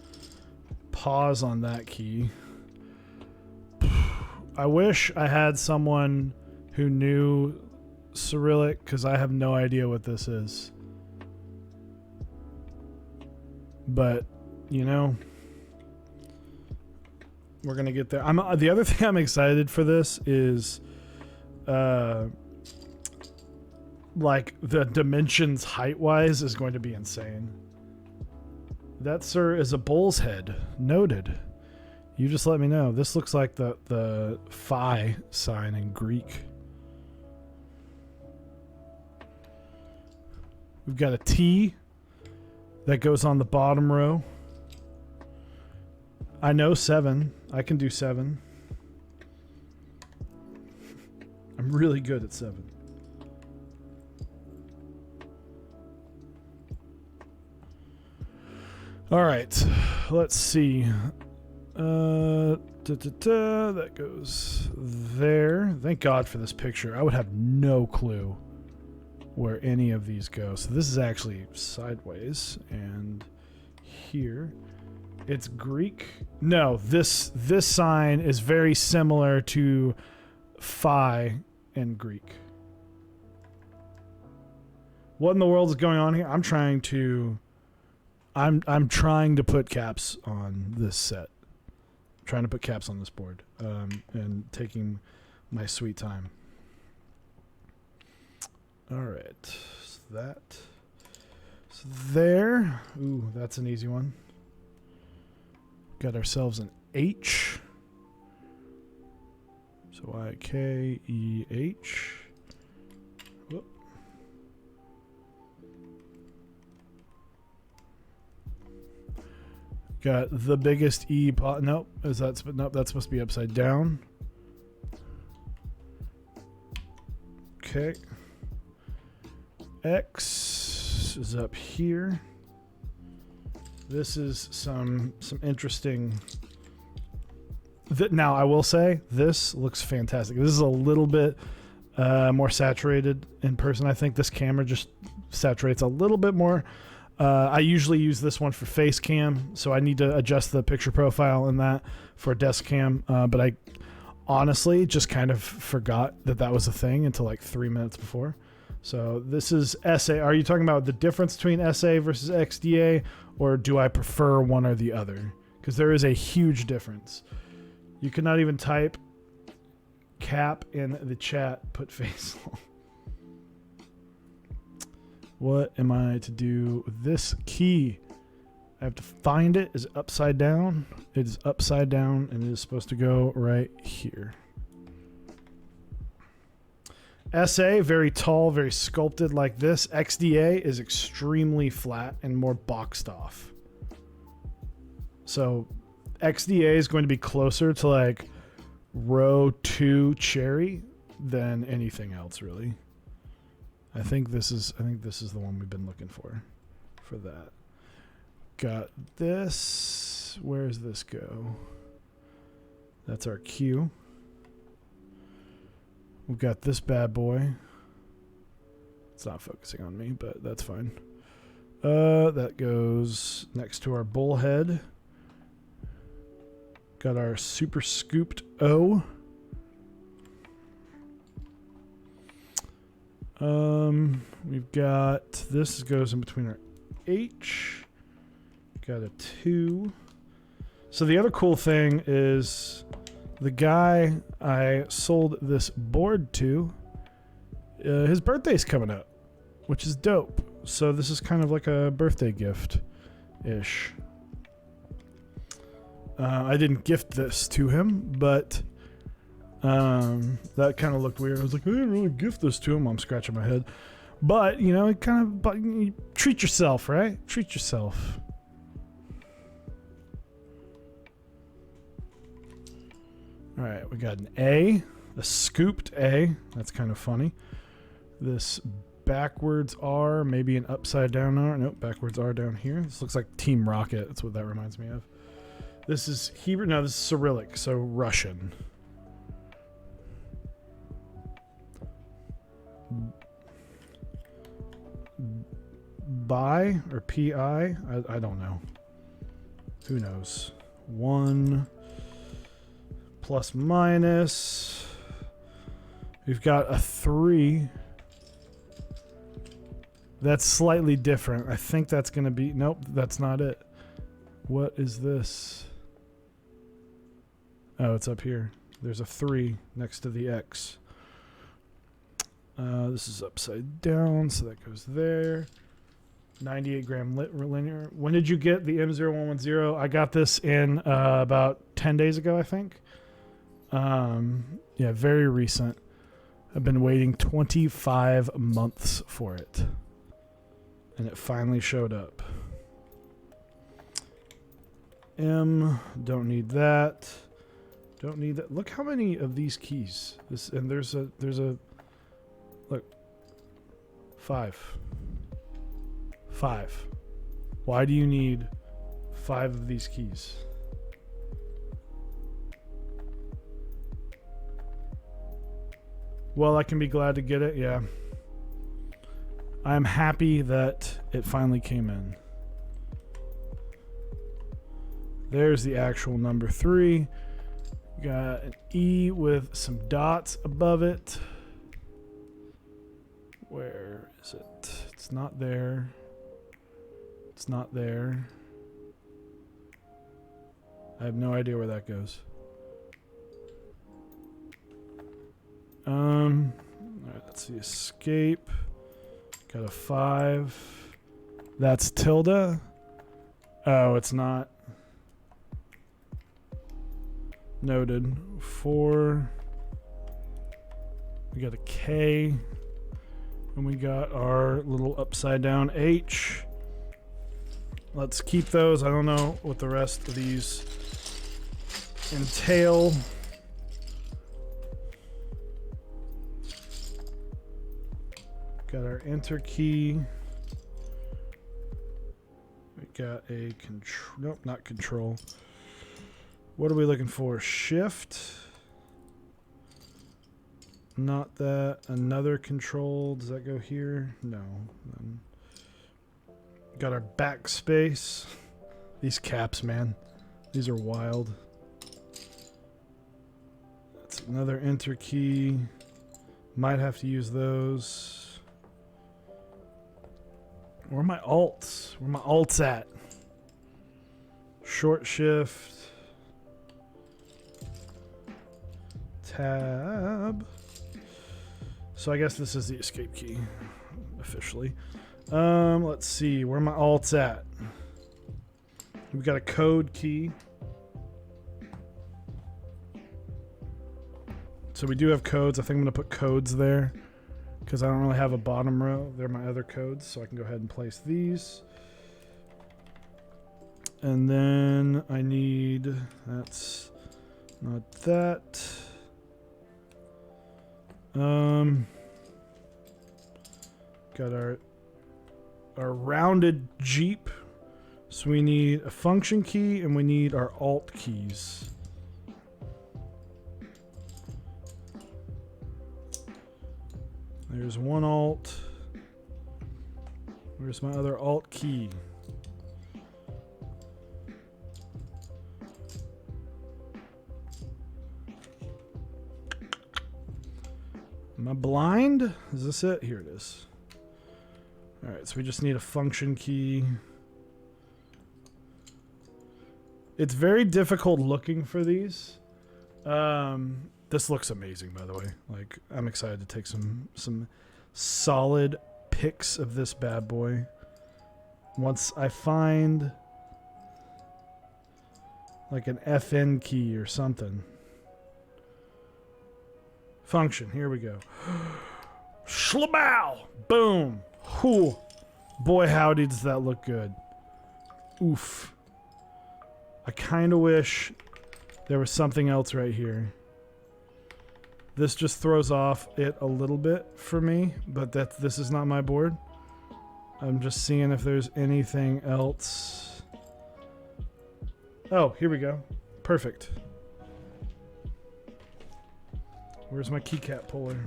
pause on that key. I wish I had someone who knew Cyrillic, because I have no idea what this is. But, you know, we're going to get there. The other thing I'm excited for this is, like, the dimensions height-wise is going to be insane. That, sir, is a bull's head. Noted. You just let me know. This looks like the phi sign in Greek. We've got a T that goes on the bottom row. I know 7. I can do 7. I'm really good at 7. All right, let's see. That goes there. Thank God for this picture. I would have no clue where any of these go. So this is actually sideways, and here it's Greek. No, this sign is very similar to phi in Greek. What in the world is going on here? I'm trying to put caps on this set. I'm trying to put caps on this board, and taking my sweet time. All right, so that's there. Ooh, that's an easy one. Got ourselves an H. So I-K-E-H. Whoop. Got the biggest E. Nope, nope, that's supposed to be upside down. Okay. X is up here. This is some interesting. Now I will say this looks fantastic. This is a little bit more saturated in person. I think this camera just saturates a little bit more. I usually use this one for face cam, so I need to adjust the picture profile in that for desk cam. But I honestly just kind of forgot that was a thing until like 3 minutes before. So this is SA. Are you talking about the difference between SA versus XDA, or do I prefer one or the other? Because there is a huge difference. You cannot even type cap in the chat, put face. What am I to do with this key? I have to find it. Is it upside down? It is upside down, and it is supposed to go right here. SA, very tall, very sculpted like this. XDA is extremely flat and more boxed off. So XDA is going to be closer to like row 2 cherry than anything else, really. I think this is the one we've been looking for that. Got this. Where does this go? That's our Q. We've got this bad boy. It's not focusing on me, but that's fine. That goes next to our bullhead. Got our super scooped O. We've got this goes in between our H. Got a 2. So the other cool thing is the guy I sold this board to, his birthday's coming up, which is dope. So this is kind of like a birthday gift-ish. I didn't gift this to him, but that kind of looked weird. I was like, I didn't really gift this to him. I'm scratching my head. But, you know, it kind of, but you treat yourself, right? Treat yourself. All right, we got an A, a scooped A. That's kind of funny. This backwards R, maybe an upside down R. Nope, backwards R down here. This looks like Team Rocket. That's what that reminds me of. This is Hebrew. No, this is Cyrillic, so Russian. Bi or P-I? I don't know. Who knows? 1 plus minus. We've got a 3. That's slightly different. I think that's going to be... Nope, that's not it. What is this? Oh, it's up here. There's a 3 next to the X. This is upside down, so that goes there. 98 gram linear. When did you get the M0110? I got this in about 10 days ago, I think. Yeah, very recent. I've been waiting 25 months for it. And it finally showed up. M, don't need that. Don't need that. Look how many of these keys. This, and there's a look. 5. 5. Why do you need 5 of these keys? Well, I can be glad to get it, yeah. I'm happy that it finally came in. There's the actual number 3. Got an E with some dots above it. Where is it? It's not there. It's not there. I have no idea where that goes. Alright, that's the escape. Got a 5. That's tilde. Oh, it's not. Noted. 4. We got a K. And we got our little upside down H. Let's keep those. I don't know what the rest of these entail. Got our enter key. We got a control. Nope, not control. What are we looking for? Shift. Not that. Another control. Does that go here? No. Got our backspace. These caps, man. These are wild. That's another enter key. Might have to use those. Where are my alts? Where are my alts at? Short shift. Tab. So I guess this is the escape key, officially. Let's see. Where are my alts at? We've got a code key. So we do have codes. I think I'm going to put codes there. because I don't really have a bottom row. They're my other codes, so I can go ahead and place these. And then I need, that's not that. Got our rounded Jeep. So we need a function key and we need our alt keys. There's one alt. Where's my other alt key? Am I blind? Is this it? Here it is. All right, so we just need a function key. It's very difficult looking for these. This looks amazing, by the way. Like, I'm excited to take some solid pics of this bad boy. Once I find like an FN key or something. Function, here we go. Schlabow! Boom! Whew. Boy, howdy, does that look good. Oof. I kind of wish there was something else right here. This just throws off it a little bit for me, but this is not my board. I'm just seeing if there's anything else. Oh, here we go. Perfect. Where's my keycap puller?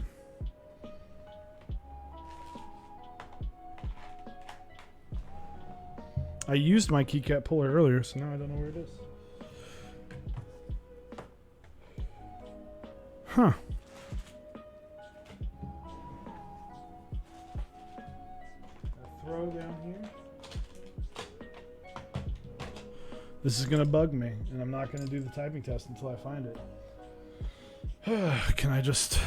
I used my keycap puller earlier, so now I don't know where it is. Huh. Throw down here. This is gonna bug me, and I'm not gonna do the typing test until I find it. Can I just...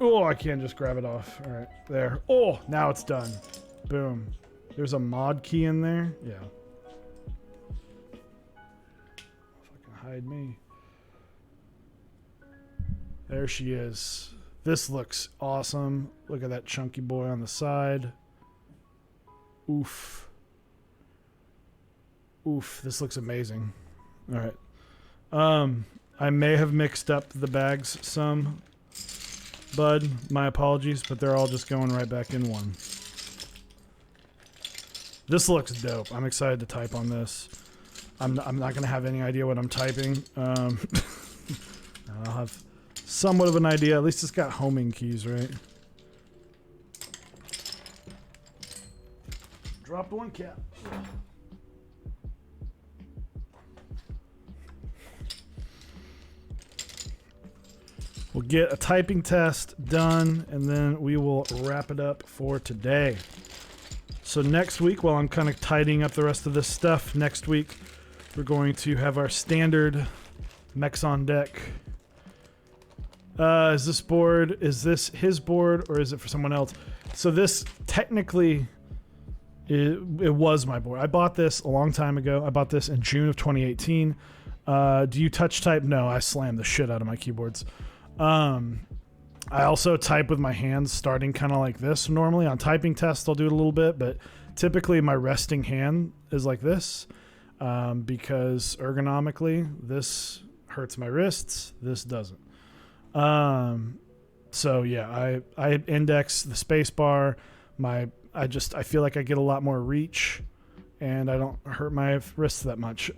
Oh, I can't just grab it off. All right, there. Oh, now it's done. Boom. There's a mod key in there. Yeah. Fucking hide me. There she is. This looks awesome. Look at that chunky boy on the side. Oof. Oof, this looks amazing. All right. I may have mixed up the bags some, bud. My apologies, but they're all just going right back in one. This looks dope. I'm excited to type on this. I'm not going to have any idea what I'm typing. I'll have somewhat of an idea. At least it's got homing keys, right? Dropped one cap. We'll get a typing test done, and then we will wrap it up for today. So next week, while I'm kind of tidying up the rest of this stuff, next week we're going to have our standard mechs on deck. Is this board, is this his board, or is it for someone else? So this technically, it was my board. I bought this a long time ago. I bought this in June of 2018. Do you touch type? No, I slam the shit out of my keyboards. I also type with my hands starting kind of like this. Normally on typing tests I'll do it a little bit, but typically my resting hand is like this, because ergonomically this hurts my wrists, this doesn't. So yeah, I index the space bar. I feel like I get a lot more reach and I don't hurt my wrists that much.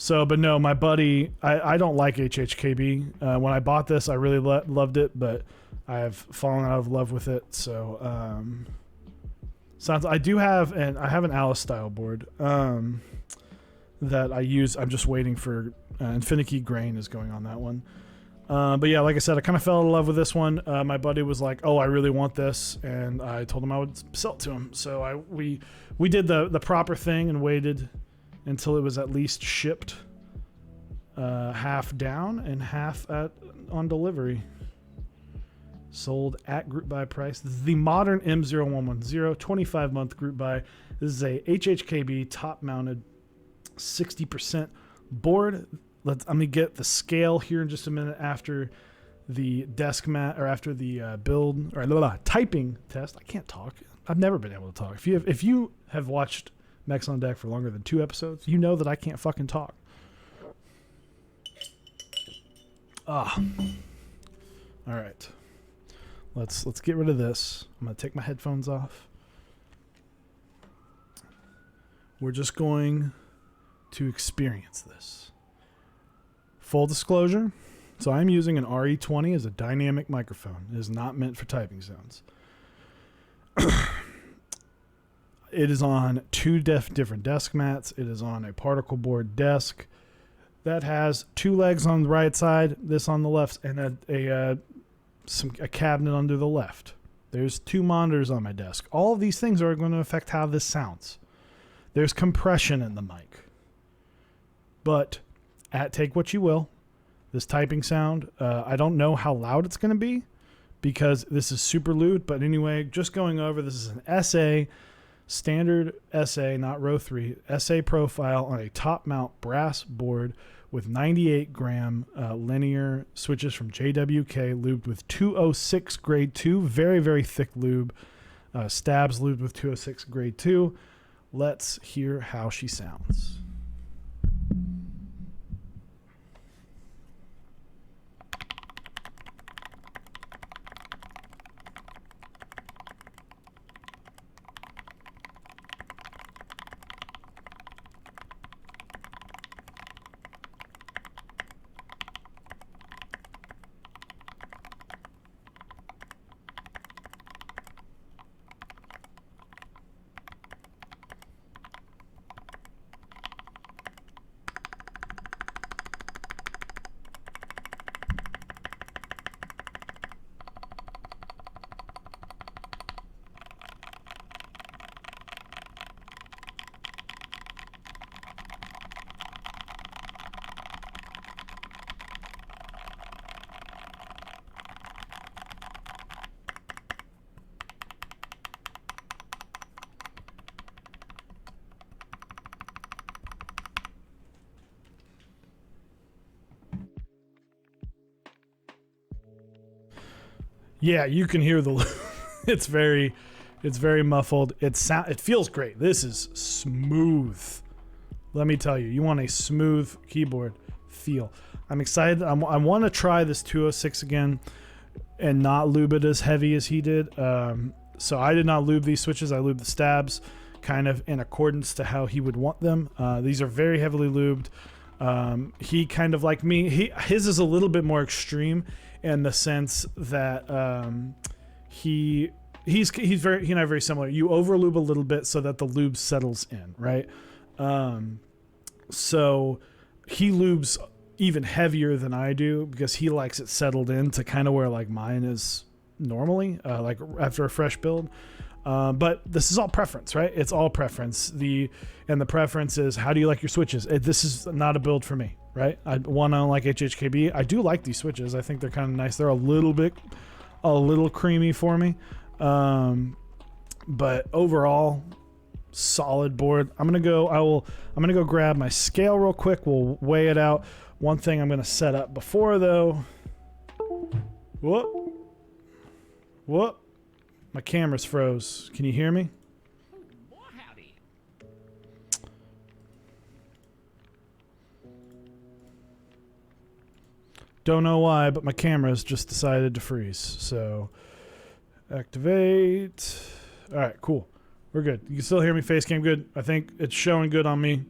But no, my buddy, I don't like HHKB. When I bought this, I really loved it, but I have fallen out of love with it. So, I do have, and I have an Alice style board that I use. I'm just waiting for Infinity Grain is going on that one. But yeah, like I said, I kind of fell in love with this one. My buddy was like, "Oh, I really want this," and I told him I would sell it to him. So we did the proper thing and waited until it was at least shipped half down and half on delivery. Sold at group buy price. This is the modern M0110 25-month group buy. This is a HHKB top mounted 60% board. I'm gonna get the scale here in just a minute after the desk mat, or after the build or typing test. I can't talk. I've never been able to talk. If you have watched Mechs on Deck for longer than 2 episodes, you know that I can't fucking talk. All right. Let's get rid of this. I'm gonna take my headphones off. We're just going to experience this. Full disclosure. So I'm using an RE20 as a dynamic microphone. It is not meant for typing sounds. It is on 2 different desk mats. It is on a particle board desk that has 2 legs on the right side, this on the left, and a cabinet under the left. There's 2 monitors on my desk. All of these things are going to affect how this sounds. There's compression in the mic. But take what you will. This typing sound, I don't know how loud it's going to be because this is super lewd. But anyway, just going over, this is an SA, standard SA, not row 3, SA profile on a top mount brass board with 98 gram linear switches from JWK, lubed with 206 grade 2, very, very thick lube, stabs lubed with 206 grade 2. Let's hear how she sounds. Yeah, you can hear the it's very muffled. It feels great. This is smooth. Let me tell you, you want a smooth keyboard feel. I'm excited. I want to try this 206 again and not lube it as heavy as he did. So I did not lube these switches. I lubed the stabs kind of in accordance to how he would want them. These are very heavily lubed. He kind of like me. His is a little bit more extreme in the sense that he and I are very similar. You overlube a little bit so that the lube settles in, right? So he lubes even heavier than I do because he likes it settled in to kind of where like mine is normally, like after a fresh build. But this is all preference, right? It's all preference. The preference is, how do you like your switches? This is not a build for me, right? I don't like HHKB. I do like these switches. I think they're kind of nice. They're a little creamy for me. But overall, solid board. I'm gonna go grab my scale real quick. We'll weigh it out. One thing I'm gonna set up before though. Whoop. My camera's froze. Can you hear me? Don't know why, but my camera's just decided to freeze. So, activate. All right, cool. We're good. You can still hear me, Facecam good. I think it's showing good on me.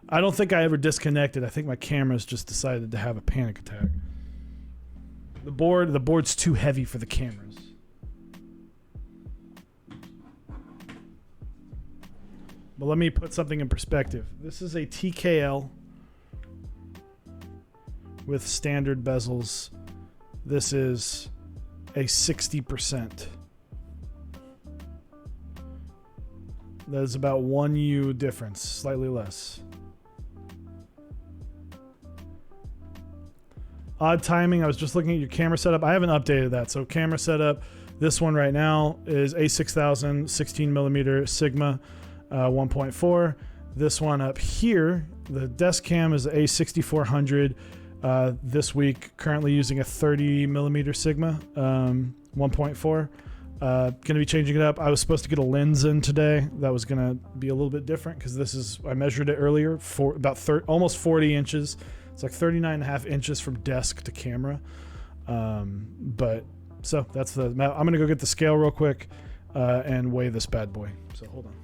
I don't think I ever disconnected. I think my camera's just decided to have a panic attack. The board's too heavy for the cameras. But let me put something in perspective. This is a TKL with standard bezels. This is a 60%. That is about 1 U difference, slightly less. Odd timing. I was just looking at your camera setup. I haven't updated that. So camera setup, this one right now is A6000 16mm Sigma 1.4. This one up here, the desk cam is A6400 this week. Currently using a 30 millimeter Sigma 1.4. Going to be changing it up. I was supposed to get a lens in today. That was going to be a little bit different because this is, I measured it earlier, for about almost 40 inches. It's like 39 and a half inches from desk to camera. But so that's the, I'm going to go get the scale real quick and weigh this bad boy. So hold on.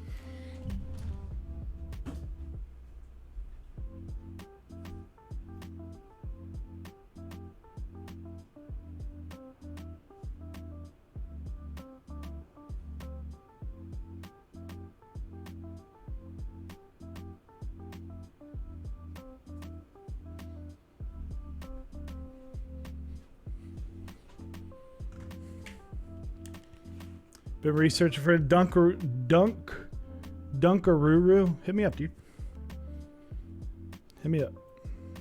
Been researching for Dunkaroo. Hit me up, dude. Hit me up.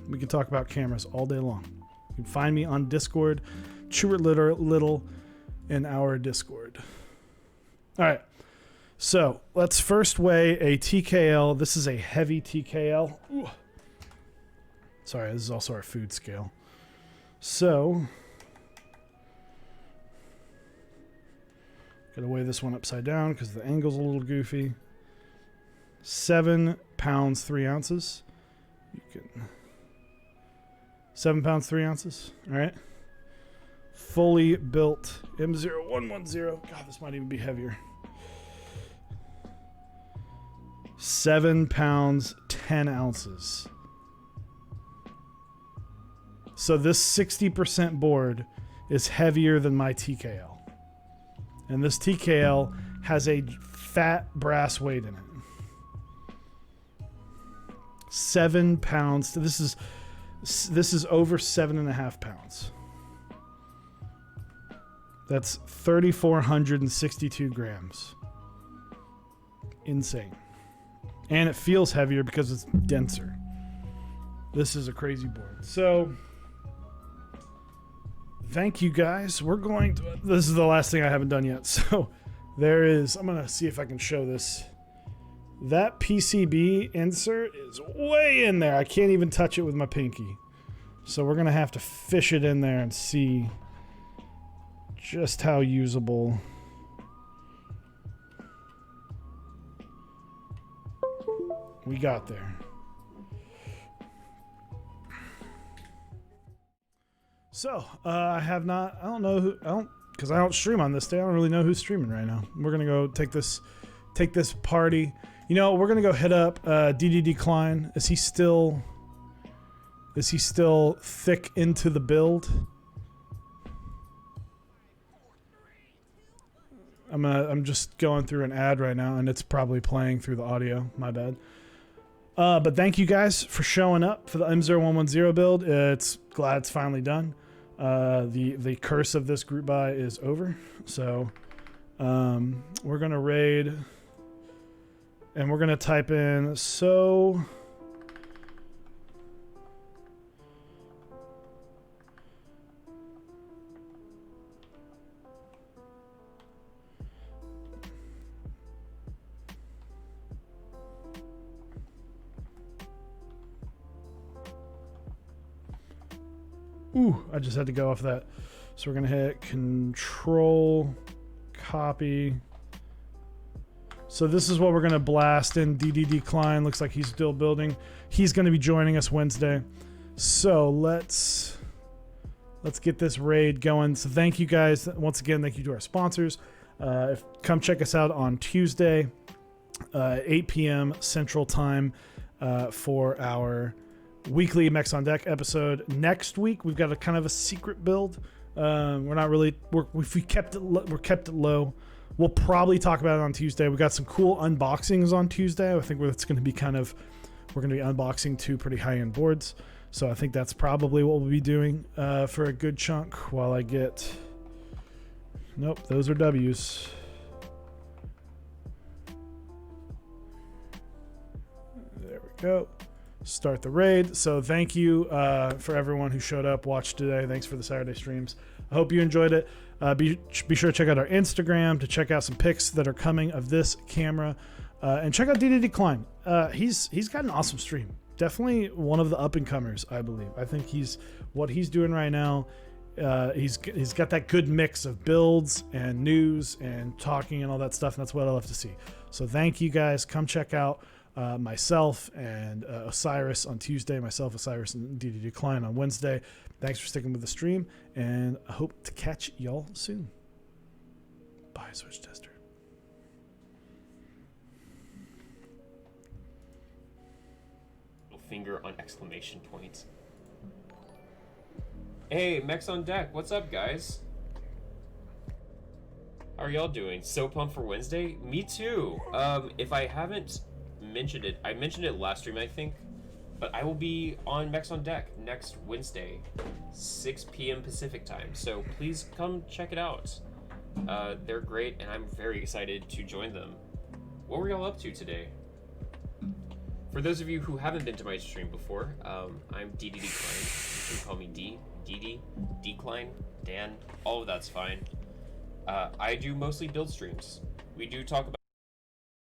We can talk about cameras all day long. You can find me on Discord, Chewart Little in our Discord. All right. So let's first weigh a TKL. This is a heavy TKL. Ooh. Sorry, this is also our food scale. So gotta weigh this one upside down because the angle's a little goofy. 7 pounds 3 ounces. You can 7 pounds 3 ounces. All right. Fully built M0110. God, this might even be heavier. 7 pounds 10 ounces. So this 60% board is heavier than my TKL. And this TKL has a fat brass weight in it. 7 pounds. This is over 7.5 pounds. That's 3,462 grams. Insane. And it feels heavier because it's denser. This is a crazy board. So thank you guys. We're going to, this is the last thing I haven't done yet. So there is, I'm going to see if I can show this. That PCB insert is way in there. I can't even touch it with my pinky. So we're going to have to fish it in there and see just how usable. We got there. So, I don't know because I don't stream on this day. I don't really know who's streaming right now. We're going to go take this party. You know, we're going to go hit up DDD Klein. Is he still thick into the build? I'm just going through an ad right now and it's probably playing through the audio. My bad. But thank you guys for showing up for the M0110 build. It's glad it's finally done. The curse of this group buy is over. So we're gonna raid and we're gonna type in Ooh, I just had to go off that. So we're going to hit Control, copy. So this is what we're going to blast in. DDD Klein looks like he's still building. He's going to be joining us Wednesday. So let's get this raid going. So thank you guys. Once again, thank you to our sponsors. Come check us out on Tuesday, 8 p.m. Central Time for our weekly Mechs on Deck episode. Next week we've got a kind of a secret build. We kept it low. We'll probably talk about it on Tuesday. We got some cool unboxings on Tuesday. I think it's going to be we're going to be unboxing 2 pretty high-end boards. So I think that's probably what we'll be doing for a good chunk while I get. Nope, those are W's. There we go. Start the raid. So thank you for everyone who showed up, watched today. Thanks for the Saturday streams. I hope you enjoyed it. Be sure to check out our Instagram to check out some pics that are coming of this camera, and check out DDD Klein. He's got an awesome stream. definitely one of the up and comers. I believe. I think what he's doing right now. He's got that good mix of builds and news and talking and all that stuff, and that's what I love to see. So thank you guys. Come check out myself and Osiris on Tuesday, myself, Osiris, and DD Decline on Wednesday. Thanks for sticking with the stream, and I hope to catch y'all soon. Bye, Switch Tester. Finger on exclamation points. Hey, Mechs on deck. What's up, guys? How are y'all doing? So pumped for Wednesday? Me too. If I haven't mentioned it, I mentioned it last stream, I think, but I will be on Mechs on deck next Wednesday, 6 p.m. Pacific time. So please come check it out. They're great, and I'm very excited to join them. What were y'all up to today? For those of you who haven't been to my stream before, I'm DD Decline. You can call me D, DD, Decline, Dan, all of that's fine. I do mostly build streams. We do talk about